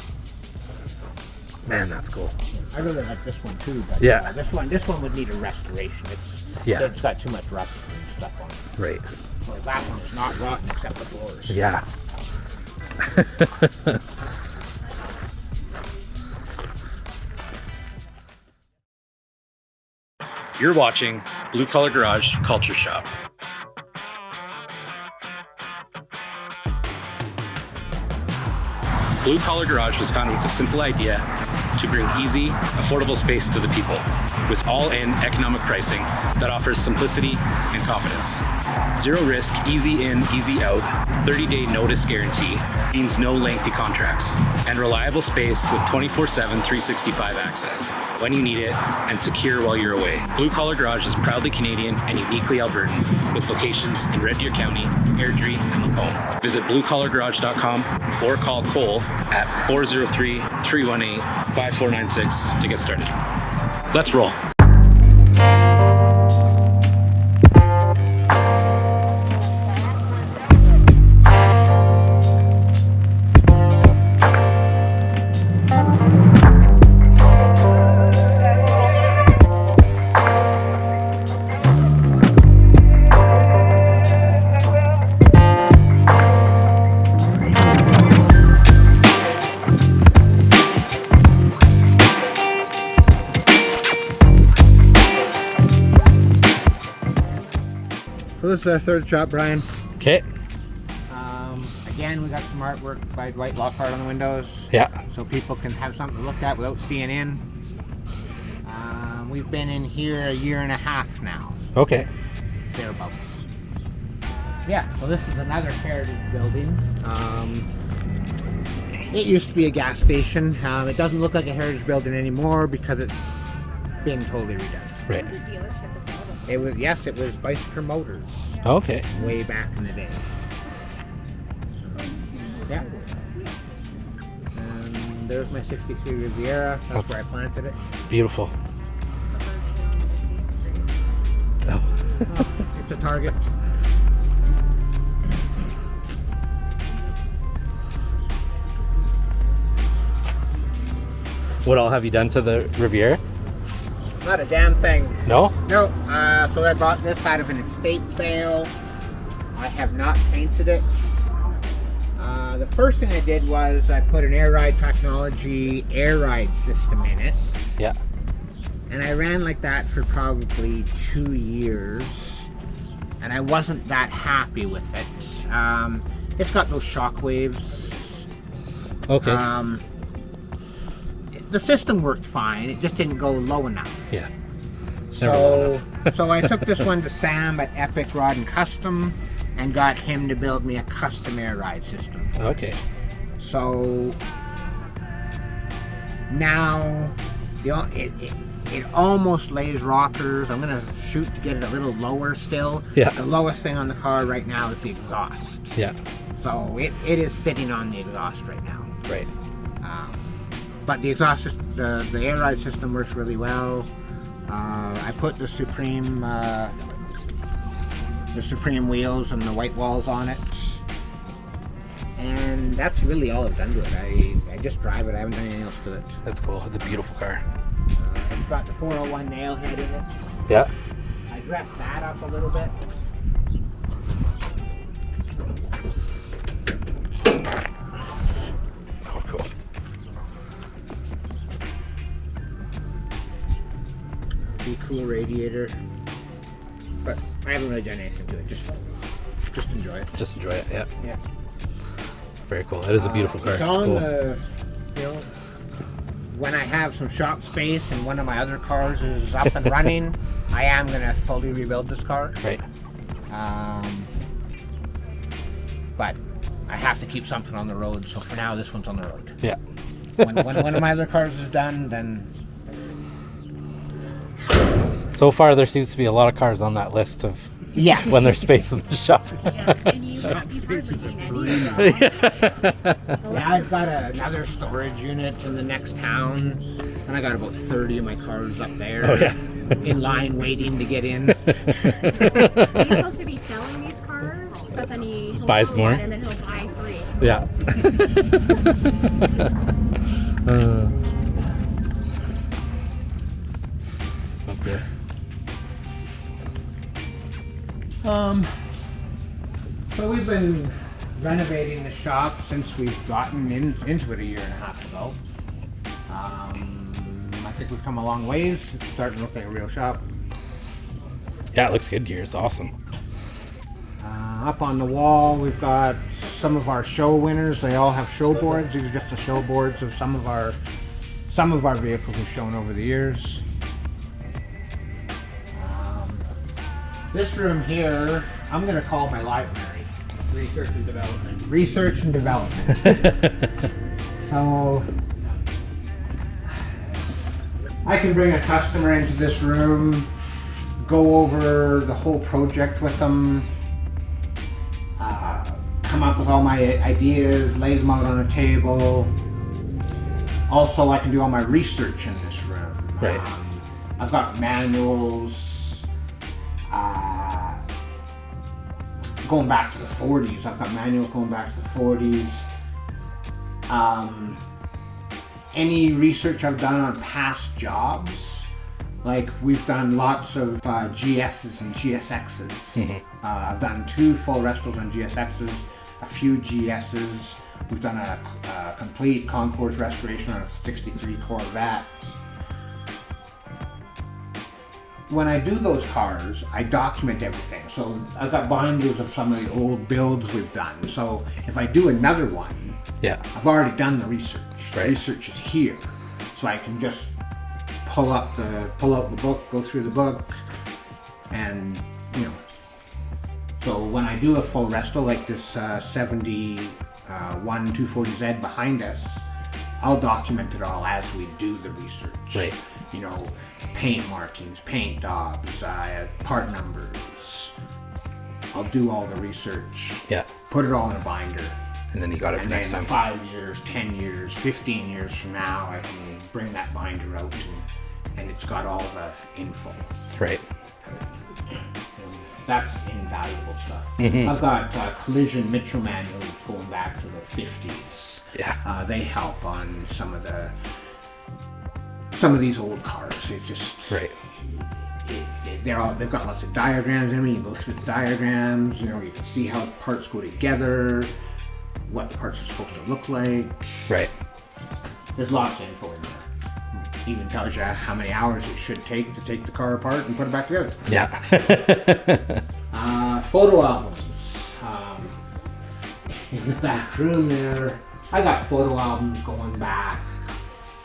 Man, that's cool. I really like this one too, but Yeah. this one would need a restoration. It's got too much rust and stuff on it. Right. Well, that one is not rotten except the floors. Yeah. You're watching Blue Collar Garage Culture Shop. Blue Collar Garage was founded with a simple idea to bring easy, affordable space to the people, with all-in economic pricing that offers simplicity and confidence. Zero risk, easy in, easy out, 30-day notice guarantee means no lengthy contracts, and reliable space with 24/7, 365 access when you need it and secure while you're away. Blue Collar Garage is proudly Canadian and uniquely Albertan, with locations in Red Deer County, Airdrie, and Lacombe. Visit bluecollargarage.com or call Cole at 403-318-5496 to get started. Let's roll. So this is our third shop, Brian. Okay. Again, we got some artwork by Dwight Lockhart on the windows. Yeah. So people can have something to look at without seeing in. We've been in here a year and a half now, Okay. thereabouts. Yeah, so this is another heritage building. It used to be a gas station. It doesn't look like a heritage building anymore because it's been totally redone. Right. It's a dealership as well. It was Bicycle Motors Okay. way back in the day. Yeah. And there's my 63 Riviera. That's where I planted it. Beautiful. Oh. It's a Target. What all have you done to the Riviera? Not a damn thing. No? No. So I bought this out of an estate sale. I have not painted it. The first thing I did was I put an Air Ride Technology air ride system in it. Yeah. And I ran like that for probably 2 years. And I wasn't that happy with it. It's got those shock waves. Okay. The system worked fine. It just didn't go low enough. Yeah. It's never low enough. So I took this one to Sam at Epic Rod and Custom and got him to build me a custom air ride system. Okay. So now it almost lays rockers. I'm gonna shoot to get it a little lower still. Yeah. The lowest thing on the car right now is the exhaust. Yeah. So it is sitting on the exhaust right now. Right. But the exhaust, the air ride system works really well. I put the Supreme wheels and the white walls on it, and that's really all I've done to it. I just drive it. I haven't done anything else to it. That's cool. It's a beautiful car. It's got the 401 nail head in it. Yeah. I dressed that up a little bit. Oh, cool. Be cool radiator, but I haven't really done anything to it. Just enjoy it. Just enjoy it. Yeah. Yeah. Very cool. It is a beautiful car. It's It's on cool. when I have some shop space and one of my other cars is up and running, I am gonna fully rebuild this car. Right. But I have to keep something on the road, so for now this one's on the road. Yeah. When one of my other cars is done, then So far, there seems to be a lot of cars on that list of Yes. when there's space in the shop. Yeah, and you've hardly seen any. Yeah, I've got another storage unit in the next town, and I got about 30 of my cars up there. Oh, yeah. In line waiting to get in. He's supposed to be selling these cars, but then he'll Buys sell more? one and then he'll buy 3. Yeah. Okay. So we've been renovating the shop since we've gotten into it a year and a half ago. I think we've come a long ways. It's starting to look like a real shop. Yeah, it looks good here. It's awesome. Up on the wall, we've got some of our show winners. They all have show boards. These are just the show boards of some of our vehicles we've shown over the years. This room here, I'm going to call my library. Research and development. Research and development. So I can bring a customer into this room, go over the whole project with them, come up with all my ideas, lay them out on a table. Also, I can do all my research in this room. Right. I've got manuals, going back to the 40s. I've got manuals going back to the 40s. Any research I've done on past jobs, like we've done lots of GSs and GSXs. I've done 2 full restos on GSXs, a few GSs. We've done a complete concourse restoration on a 63 Corvette. When I do those cars, I document everything. So I've got binders of some of the old builds we've done. So if I do another one, Yeah. I've already done the research. Right. The research is here, so I can just pull out the book, go through the book, and you know. So when I do a full resto like this 71 240Z behind us, I'll document it all as we do the research. Right. You know, paint markings, paint daubs, part numbers. I'll do all the research. Yeah. Put it all in a binder. And then you got it for And next then time. 5 years, 10 years, 15 years from now, I can bring that binder out and it's got all the info. Right. And that's invaluable stuff. I've got collision Mitchell manuals going back to the 50s. Yeah. They help on some of these old cars. It just Right. they've got lots of diagrams in them. You can go through the diagrams. You know, you can see how parts go together, what the parts are supposed to look like. Right. There's lots of info in there. Even tells you how many hours it should take to take the car apart and put it back together. Yeah. Photo albums. In the back room there, I got photo albums going back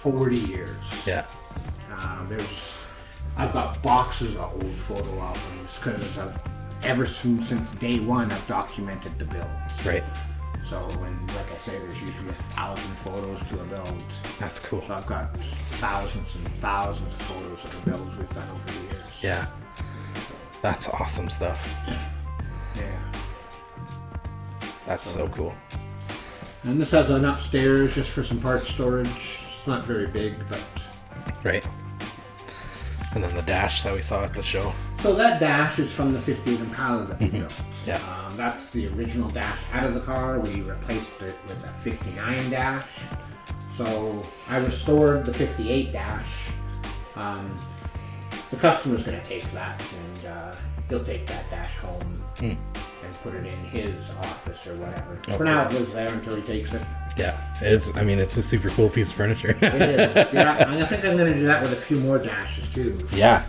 40 years. Yeah. I've got boxes of old photo albums because ever since day one I've documented the builds. Right. So, and like I say, there's usually 1,000 photos to a build. That's cool. So I've got thousands and thousands of photos of the builds we've done over the years. Yeah. That's awesome stuff. Yeah. That's so cool. And this has an upstairs just for some part storage. It's not very big, but... Right. And then the dash that we saw at the show. So that dash is from the 58 Impala that we built. Yeah. That's the original dash out of the car. We replaced it with a 59 dash. So I restored the 58 dash. The customer's going to take that and he'll take that dash home and put it in his office or whatever. Okay. For now it lives there until he takes it. Yeah. It is. I mean, it's a super cool piece of furniture. It is. Yeah, and I think I'm going to do that with a few more dashes too. Yeah.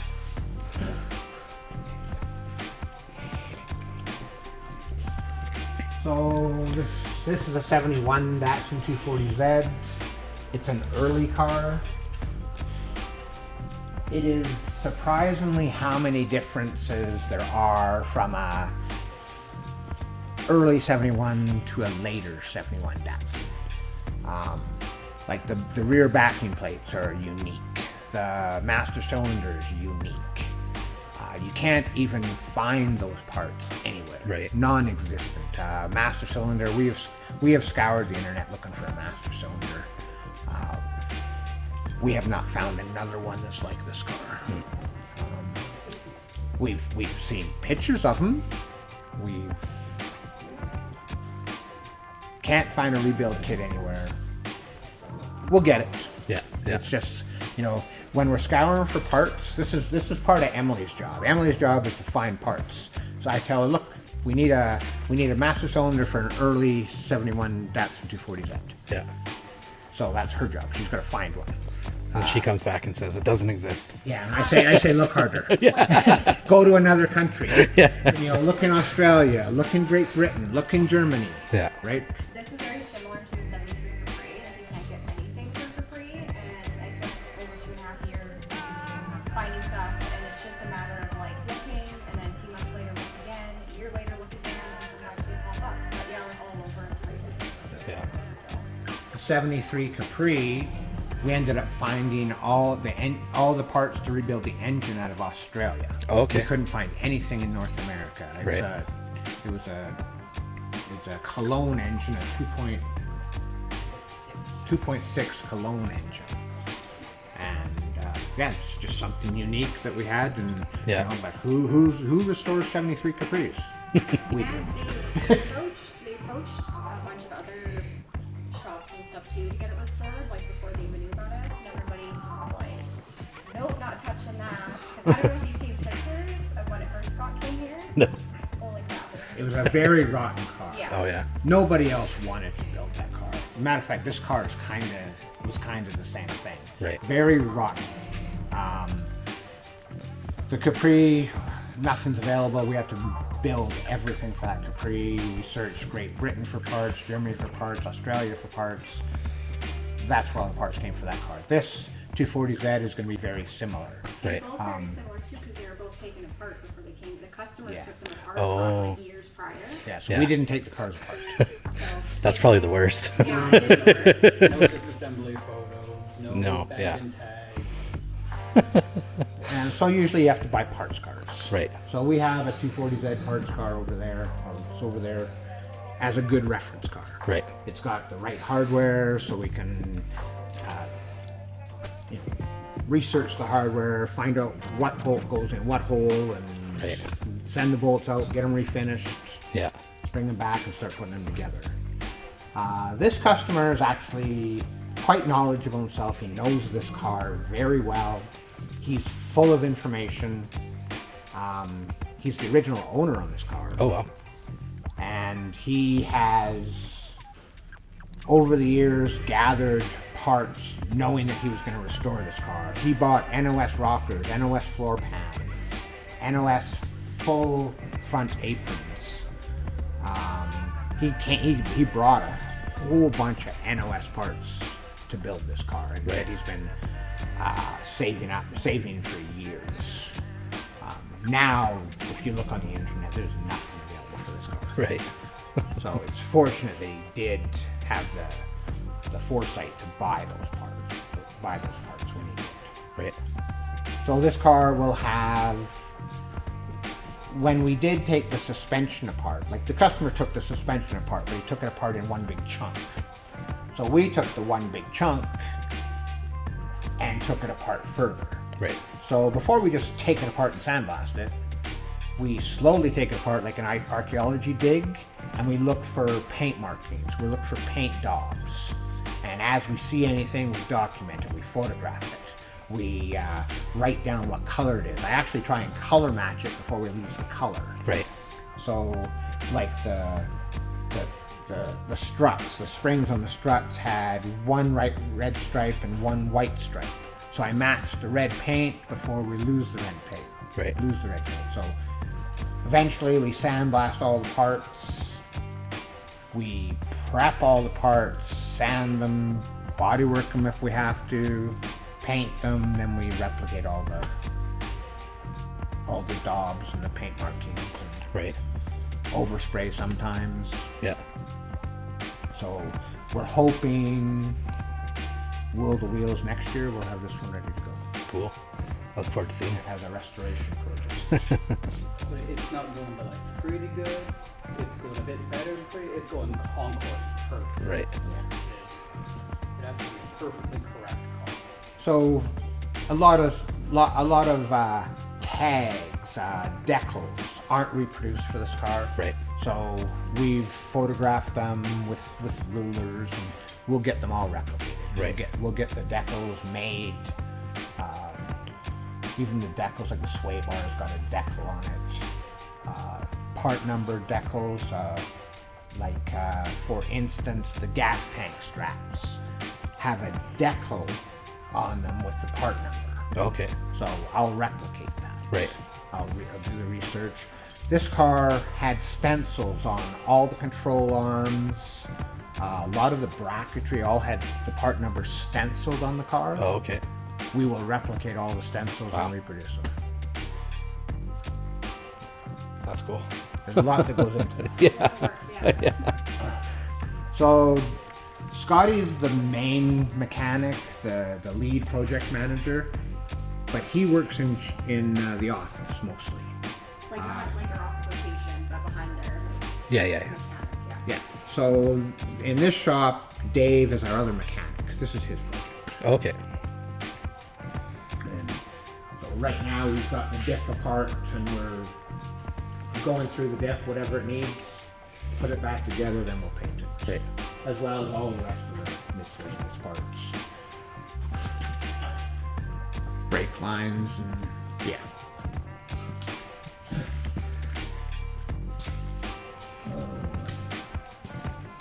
So this is a 71 Datsun 240Z. It's an early car. It is surprisingly how many differences there are from a early 71 to a later 71 Datsun. Like the rear backing plates are unique. The master cylinder is unique. You can't even find those parts anywhere. Right. Non-existent. Master cylinder. We have scoured the internet looking for a master cylinder. We have not found another one that's like this car. We've seen pictures of them. We can't find a rebuild kit anywhere. We'll get it. Yeah. It's just, when we're scouring for parts, this is part of Emily's job. Emily's job is to find parts. So I tell her, look, we need a master cylinder for an early 71 Datsun 240Z. Yeah. So that's her job. She's got to find one. And she comes back and says it doesn't exist. Yeah, and I say, look harder. Go to another country. Look in Australia, look in Great Britain, look in Germany. Yeah. Right? This is very similar to a 73 Capri, that you can't get anything for Capri, and I took over 2.5 years finding stuff, and it's just a matter of like looking, and then a few months later look again, a year later look again, and sometimes they pop up. But yeah, like all over the place. Yeah. So. The 73 Capri, we ended up finding all the parts to rebuild the engine out of Australia. Oh, okay. We couldn't find anything in North America. Right. It was a Cologne engine, a 2.6 Cologne engine, and it's just something unique that we had. And but who restores 73 Capris? We do. They approached a bunch of other shops and stuff too to get it restored, like before they even knew about us, and everybody was just like, nope, not touching that. Because I don't know if you've seen pictures of when it first came here. No. Holy crap. It was a very rotten car. Yeah. Oh yeah. Nobody else wanted to build that car. Matter of fact, this car was kind of the same thing. Right. Very rotten. The Capri, nothing's available. We have to build everything for that Capri. We searched Great Britain for parts, Germany for parts, Australia for parts. That's where all the parts came for that car. This 240Z is going to be very similar. Right. Both very similar too, because they were both taken apart before they came. The customers Yeah. took them apart Oh. like years prior. Yeah, so Yeah. we didn't take the cars apart. So That's probably the worst. yeah, they did the worst. No disassembly photo, No, bag yeah. and tag. And so usually you have to buy parts cards. Right. So we have a 240Z parts car over there, or it's over there, as a good reference car. Right. It's got the right hardware, so we can research the hardware, find out what bolt goes in what hole, and Right. send the bolts out, get them refinished, Yeah. bring them back, and start putting them together. This customer is actually quite knowledgeable himself. He knows this car very well. He's full of information. He's the original owner on this car. Oh wow. And he has, over the years, gathered parts knowing that he was going to restore this car. He bought NOS rockers, NOS floor pans, NOS full front aprons. He brought a whole bunch of NOS parts to build this car, and that he's been saving for years. Now, if you look on the internet, there's nothing available for this car. Right. So it's fortunate that he did have the foresight to buy those parts when he did. Right. So this car will have, when we did take the suspension apart, like the customer took the suspension apart, but he took it apart in one big chunk. So we took the one big chunk and took it apart further. Right. So before we just take it apart and sandblast it, we slowly take it apart like an archaeology dig, and we look for paint markings, we look for paint daubs. And as we see anything, we document it, we photograph it. We write down what color it is. I actually try and color match it before we lose the color. Right. So, like the struts, the springs on the struts had one red stripe and one white stripe. So I matched the red paint before we lose the red paint. Right. Lose the red paint. So eventually we sandblast all the parts. We prep all the parts, sand them, bodywork them if we have to, paint them, then we replicate all the daubs and the paint markings and Right. overspray sometimes. Yeah. So we're hoping World of Wheels next year we'll have this one ready to go. Cool. look forward to seeing it. as a restoration project. But it's not going to like pretty good. It's going a bit better than pretty. It's going concourse perfect. Right. It has to be perfectly correct. So a lot of tags, decals aren't reproduced for this car. Right. So we've photographed them with rulers, and we'll get them all replicated. Right. We'll get the decals made. Even the decals, like the sway bar has got a decal on it. Part number decals, for instance, the gas tank straps have a decal on them with the part number. Okay. So I'll replicate that. Right. I'll do the research. This car had stencils on all the control arms. A lot of the bracketry all had the part number stenciled on the car. Oh, okay. We will replicate all the stencils and reproduce them. That's cool. There's a lot that goes into it. Yeah. So Scotty's the main mechanic, the lead project manager, but he works in the office mostly. Like your office location, but behind there. Yeah. Mechanic, Yeah. So in this shop, Dave is our other mechanic. This is his project. Okay. And so right now we've got the diff apart, and we're going through the diff, whatever it needs, put it back together, then we'll paint it. Great. As well as all the rest of the miscellaneous parts. Brake lines and yeah.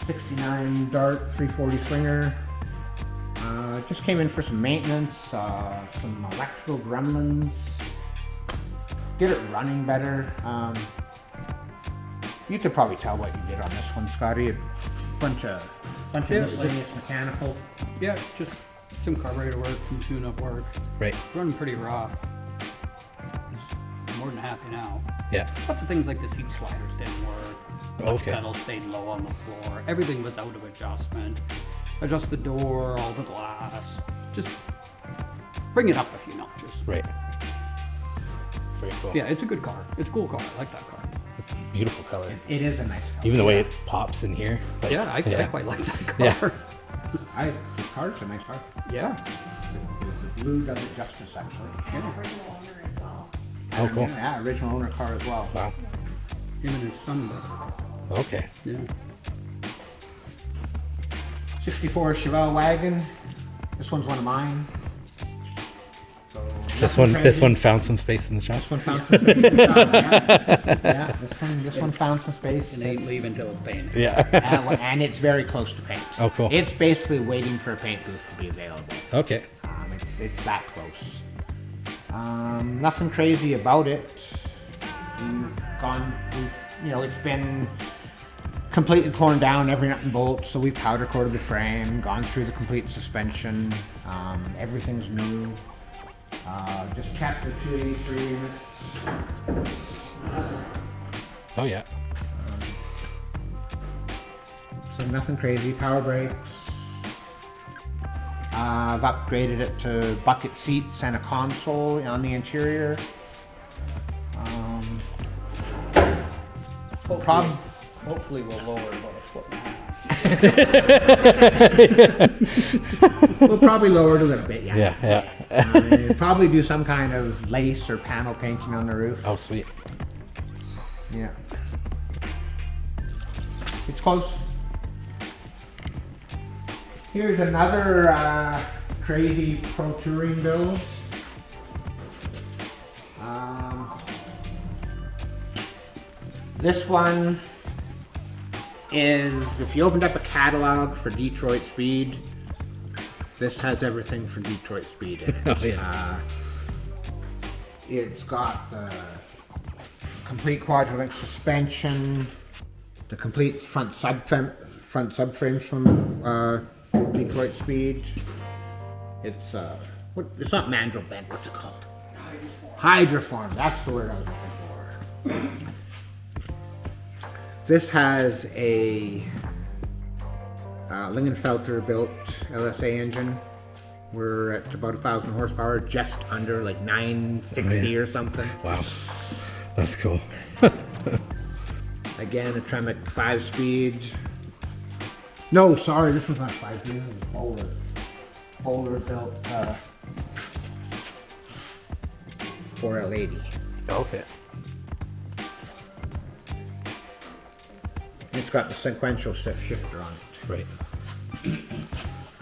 '69 Dart 340 Slinger. Just came in for some maintenance, some electrical gremlins. Get it running better. You could probably tell what you did on this one, Scotty. A bunch of miscellaneous mechanical. Yeah, just some carburetor work, some tune-up work. Right. It's running pretty rough. It's more than happy now. Yeah. Lots of things like the seat sliders didn't work. Clutch Okay. pedals stayed low on the floor. Everything was out of adjustment. Adjust the door, all the glass. Just bring it up a few notches. Right. Very cool. Yeah, it's a good car. It's a cool car. I like that car. It's a beautiful color. It is a nice color. Even the way it pops in here. Like, Yeah, I quite like that Yeah. car. The car's a nice car. Yeah. The blue does it justice, actually. Original owner as well. Oh, cool. Yeah, original owner car as well. Wow. Him and his son. Okay. Yeah. 64 Chevelle wagon. This one's one of mine. So This nothing one crazy. found some space in the shop. This one found some space. Yeah, this one found some space. And ain't leaving till it's painted. Yeah. And it's very close to paint. Oh, cool. It's basically waiting for a paint booth to be available. Okay. It's that close. Nothing crazy about it. It's been completely torn down, every nut and bolt, so we powder coated the frame, gone through the complete suspension. Everything's new. Just kept the 283 units. Oh yeah. So nothing crazy. Power brakes. I've upgraded it to bucket seats and a console on the interior. Hopefully we'll lower it about a foot and a half. We'll probably lower it a little bit, yeah. Yeah. Probably do some kind of lace or panel painting on the roof. Oh, sweet. Yeah. It's close. Here's another crazy pro touring build. This one is, if you opened up a catalog for Detroit Speed, this has everything for Detroit Speed in it. Oh, yeah. It's got the complete quadrillink suspension, the complete front subframes from Detroit Speed. It's it's not mandrel bent. What's it called? Hydroform. That's the word I was looking for. This has a Lingenfelter built LSA engine. We're at about 1,000 horsepower, just under like 960 or something. Wow, that's cool. Again, a Tremec 5-speed. No, sorry, this was not 5-speed. This was Bowler. Bowler built 4L80. Okay. It's got the sequential shifter on it. Right.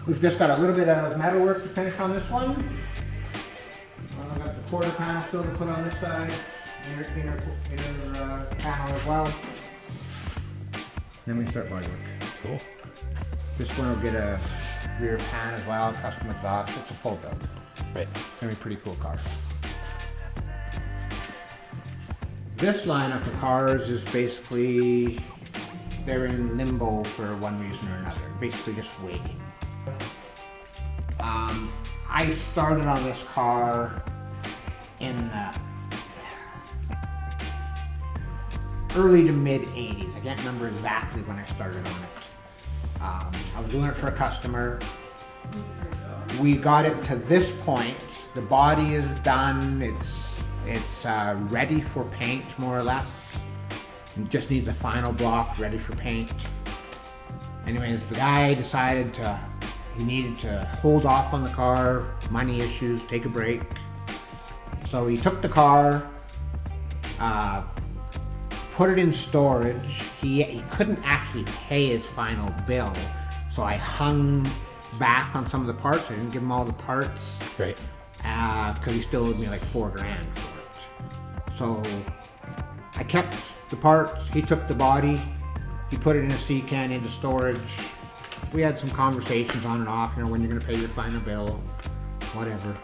We've just got a little bit of metalwork to finish on this one. I've got the quarter panel still to put on this side. Inner panel as well. Then we start body work. Cool. This one will get a rear pan as well, custom exhaust. It's a full build. Right. It's gonna be a pretty cool car. This lineup of cars is basically, they're in limbo for one reason or another. Basically just waiting. I started on this car in early to mid 80s. I can't remember exactly when I started on it. I was doing it for a customer. We got it to this point. The body is done. It's ready for paint, more or less. It just needs a final block ready for paint. Anyways, the guy decided he needed to hold off on the car, money issues, take a break. So he took the car, put it in storage. He couldn't actually pay his final bill, so I hung back on some of the parts. I didn't give him all the parts. Right. Because he still owed me like $4,000 for it. So I kept the parts. He took the body. He put it in a sea can into storage. We had some conversations on and off, when you're going to pay your final bill, whatever.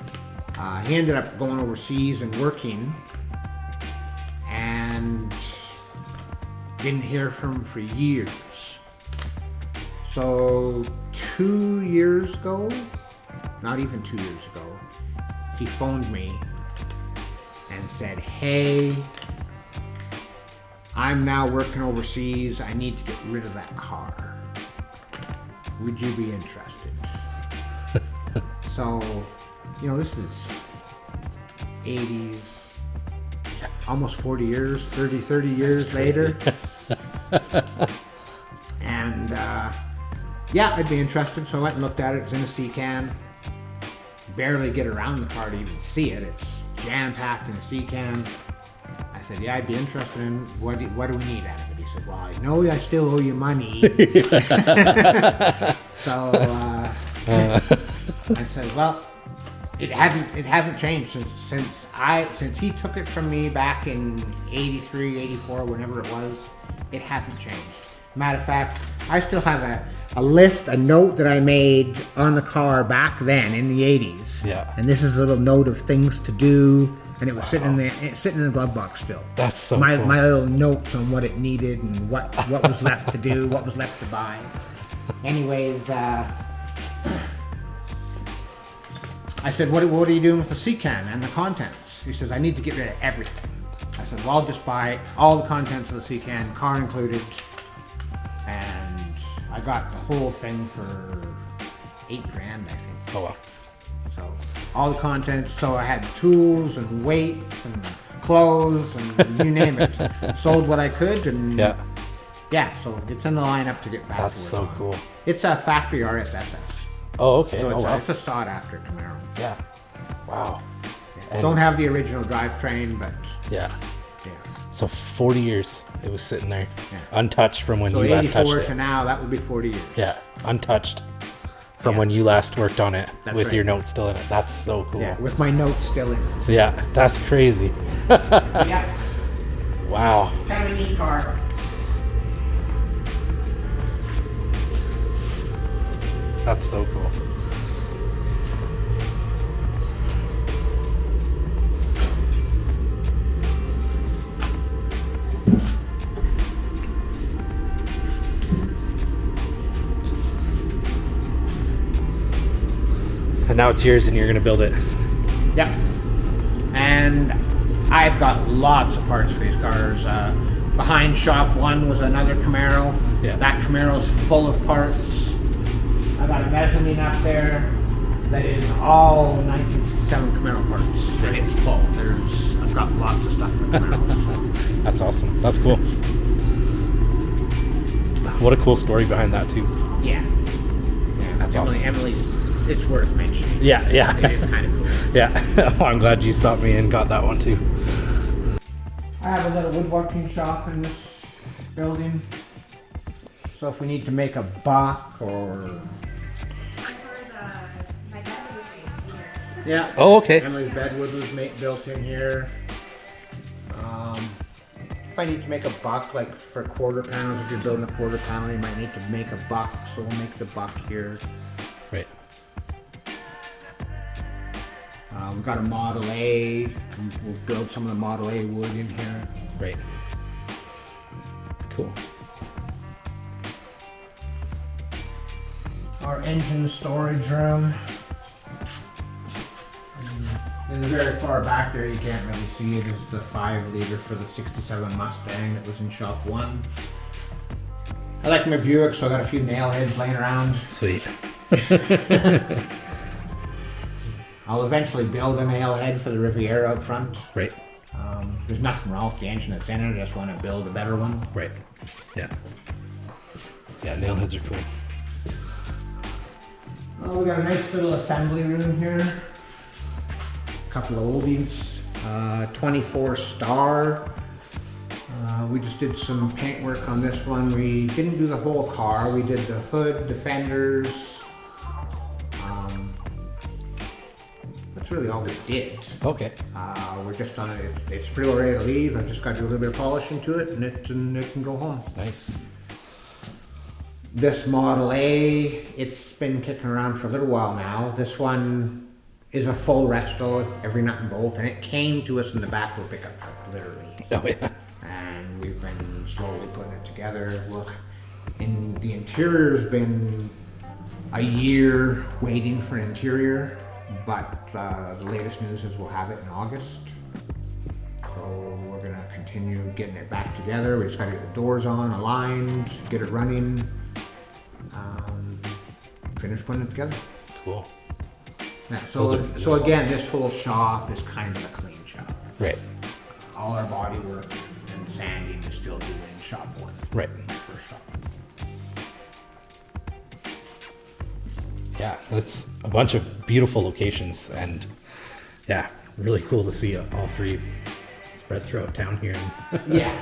He ended up going overseas and working, and didn't hear from him for years. So 2 years ago, not even 2 years ago, he phoned me and said, "Hey, I'm now working overseas. I need to get rid of that car. Would you be interested?" So, this is 80s, almost 40 years, 30 years later. And yeah, I'd be interested. So I went and looked at it. It's in a sea can. Barely get around the car to even see it. It's jam-packed in a sea can. I said, "Yeah, I'd be interested in what do we need out of it?" He said, "Well, I know I still owe you money." So I said, "Well, it hasn't changed since he took it from me back in 83, 84, whenever it was. It hasn't changed. Matter of fact, I still have a note that I made on the car back then in the 80s. Yeah. And this is a little note of things to do, and it was sitting in the glove box still. That's so my cool. my little notes on what it needed and what was left to do, what was left to buy. Anyways, I said, what are you doing with the sea can and the contents?" He says, "I need to get rid of everything." I said, "Well, I'll just buy all the contents of the sea can, car included." And I got the whole thing for $8,000, I think. Oh wow. So all the contents. So I had tools and weights and clothes and you name it. Sold what I could, and yeah. So it's in the lineup to get back. That's to work so on. cool. It's a factory RSSS. Oh, okay. So Oh, wow. it's a sought after Camaro. Yeah. Wow. And- Don't have the original drivetrain, but Yeah. yeah. So 40 years it was sitting there, Yeah. untouched from when So you last touched 84 it. to now, that would be 40 years. Yeah, untouched from Yeah. when you last worked on it That's with right. your notes still in it. That's so cool. Yeah, with my notes still in it. Yeah, that's crazy. Yeah, Wow. kind of a neat car. That's so cool. And now it's yours and you're going to build it. Yep. And I've got lots of parts for these cars. Behind shop one was another Camaro. Yeah. That Camaro's full of parts. I got a mezzanine up there. that is all 1967 Camaro parts. And it's full. I've got lots of stuff for Camaros. That's awesome. That's cool. What a cool story behind that too. Yeah. That's awesome. Emily's, it's worth mentioning. Yeah. It is kind of cool. Yeah. Well, I'm glad you stopped me and got that one too. I have a little woodworking shop in this building. So if we need to make a buck or... My dad was here. Yeah. Oh, okay. Emily's bedwood was built in here. If I need to make a buck, like for quarter panels, if you're building a quarter panel, you might need to make a buck, so we'll make the buck here. Right. We've got a Model A. We'll build some of the Model A wood in here. Right. Cool. Our engine storage room. In the very far back there, you can't really see it, is the 5-liter for the 67 Mustang that was in shop 1. I like my Buick, so I got a few nail heads laying around. Sweet. I'll eventually build a nail head for the Riviera up front. Right. There's nothing wrong with the engine that's in it, I just want to build a better one. Right. Yeah. Yeah, nail heads are cool. Oh, we got a nice little assembly room here. Couple of oldies, 24 Star. We just did some paint work on this one. We didn't do the whole car. We did the hood, the fenders. That's really all we did. Okay. We're just on it. It's pretty well ready to leave. I've just got to do a little bit of polishing to it, and it can go home. Nice. This Model A, it's been kicking around for a little while now. This one is a full resto, every nut and bolt, and it came to us in the back of a pickup truck, literally. Oh yeah. And we've been slowly putting it together. Well, in the interior's been a year waiting for an interior, but the latest news is we'll have it in August. So we're gonna continue getting it back together. We just gotta get the doors on, aligned, get it running, finish putting it together. Cool. Yeah, Those so are- again, this whole shop is kind of a clean shop. Right. All our body work and sanding is still doing shop 1. Right. My first shop. Yeah, that's a bunch of beautiful locations, and yeah, really cool to see all 3 spread throughout town here. Yeah,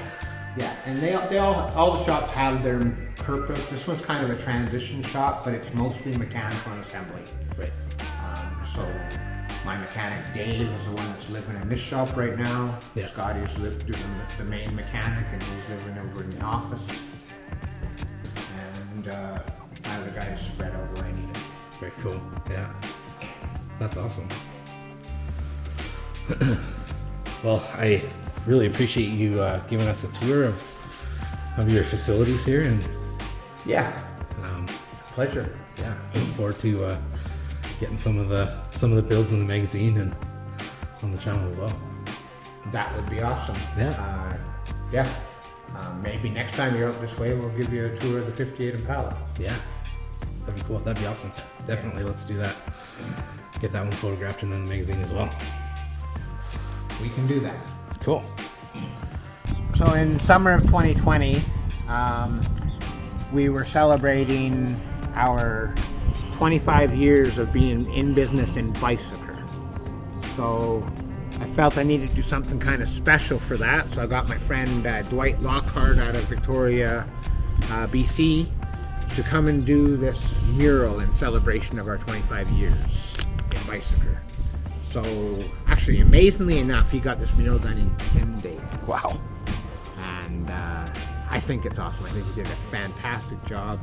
and they all the shops have their purpose. This one's kind of a transition shop, but it's mostly mechanical and assembly. Right. So my mechanic Dave is the one that's living in this shop right now. Yeah. Scotty's doing the main mechanic, and he's living over in the office. And my other guy is spread out where I need him. Very cool. Yeah. That's awesome. Well, I really appreciate you giving us a tour of your facilities here, and Yeah, pleasure. yeah, look forward to getting some of the builds in the magazine and on the channel as well. That would be awesome. Yeah. Maybe next time you're out this way, we'll give you a tour of the 58 Impala. Yeah, that'd be cool. That'd be awesome. Definitely, let's do that. Get that one photographed and in the magazine as well. We can do that. Cool. So in summer of 2020, we were celebrating our 25 years of being in business in bicycle. So I felt I needed to do something kind of special for that. So I got my friend Dwight Lockhart out of Victoria, BC, to come and do this mural in celebration of our 25 years in bicycle. So actually, amazingly enough, he got this mural done in 10 days. Wow. And I think it's awesome. I think he did a fantastic job.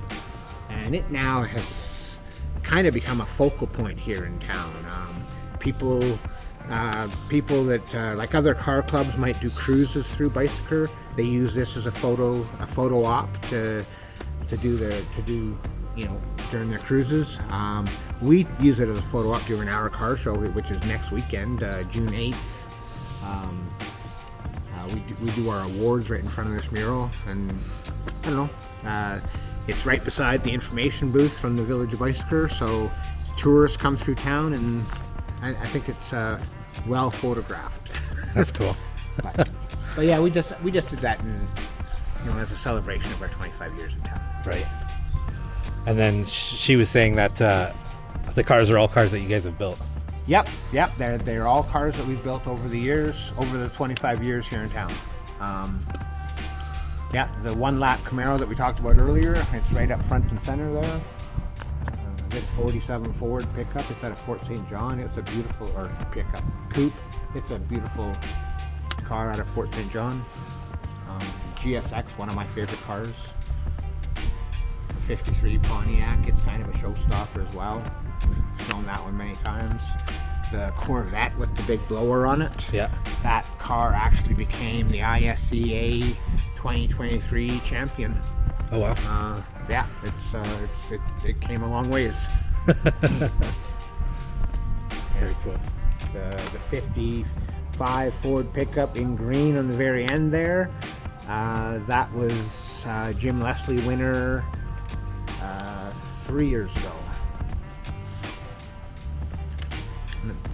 And it now has kind of become a focal point here in town. People that like other car clubs might do cruises through bicycle. They use this as a photo op to do during their cruises. We use it as a photo op during our car show, which is next weekend, June 8th. We do our awards right in front of this mural, and I don't know, it's right beside the information booth from the Village of Bicycle, so tourists come through town, and I think it's well photographed. That's cool. But yeah, we just did that in, as a celebration of our 25 years in town. Right. And then she was saying that the cars are all cars that you guys have built. Yep. They're all cars that we've built over the 25 years here in town. The one lap Camaro that we talked about earlier, it's right up front and center there. This 47 Ford pickup, it's out of Fort St. John. It's a beautiful, or pickup coupe. It's a beautiful car out of Fort St. John. GSX, one of my favorite cars. The 53 Pontiac, it's kind of a showstopper as well. I've shown that one many times. The Corvette with the big blower on it. Yeah. That car actually became the ISCA 2023 champion. Oh wow. It came a long ways. Very cool. The 55 Ford pickup in green on the very end there. That was Jim Leslie winner 3 years ago.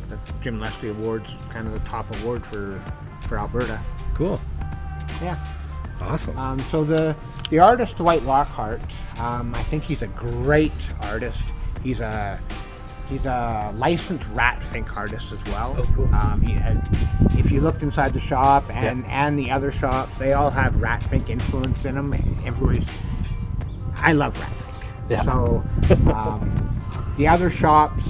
The Jim Leslie Award's kind of the top award for Alberta. Cool. Yeah. Awesome. So the artist Dwight Lockhart, I think he's a great artist. He's a licensed rat fink artist as well. Oh, cool. If you looked inside the shop and the other shops, they all have rat fink influence in them. I love rat fink. Yeah. So the other shops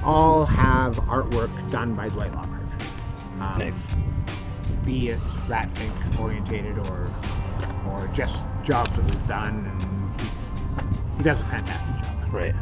all have artwork done by Dwight Lockhart. Nice. Be it rat fink orientated or just jobs that we've done, and he does a fantastic job. Right.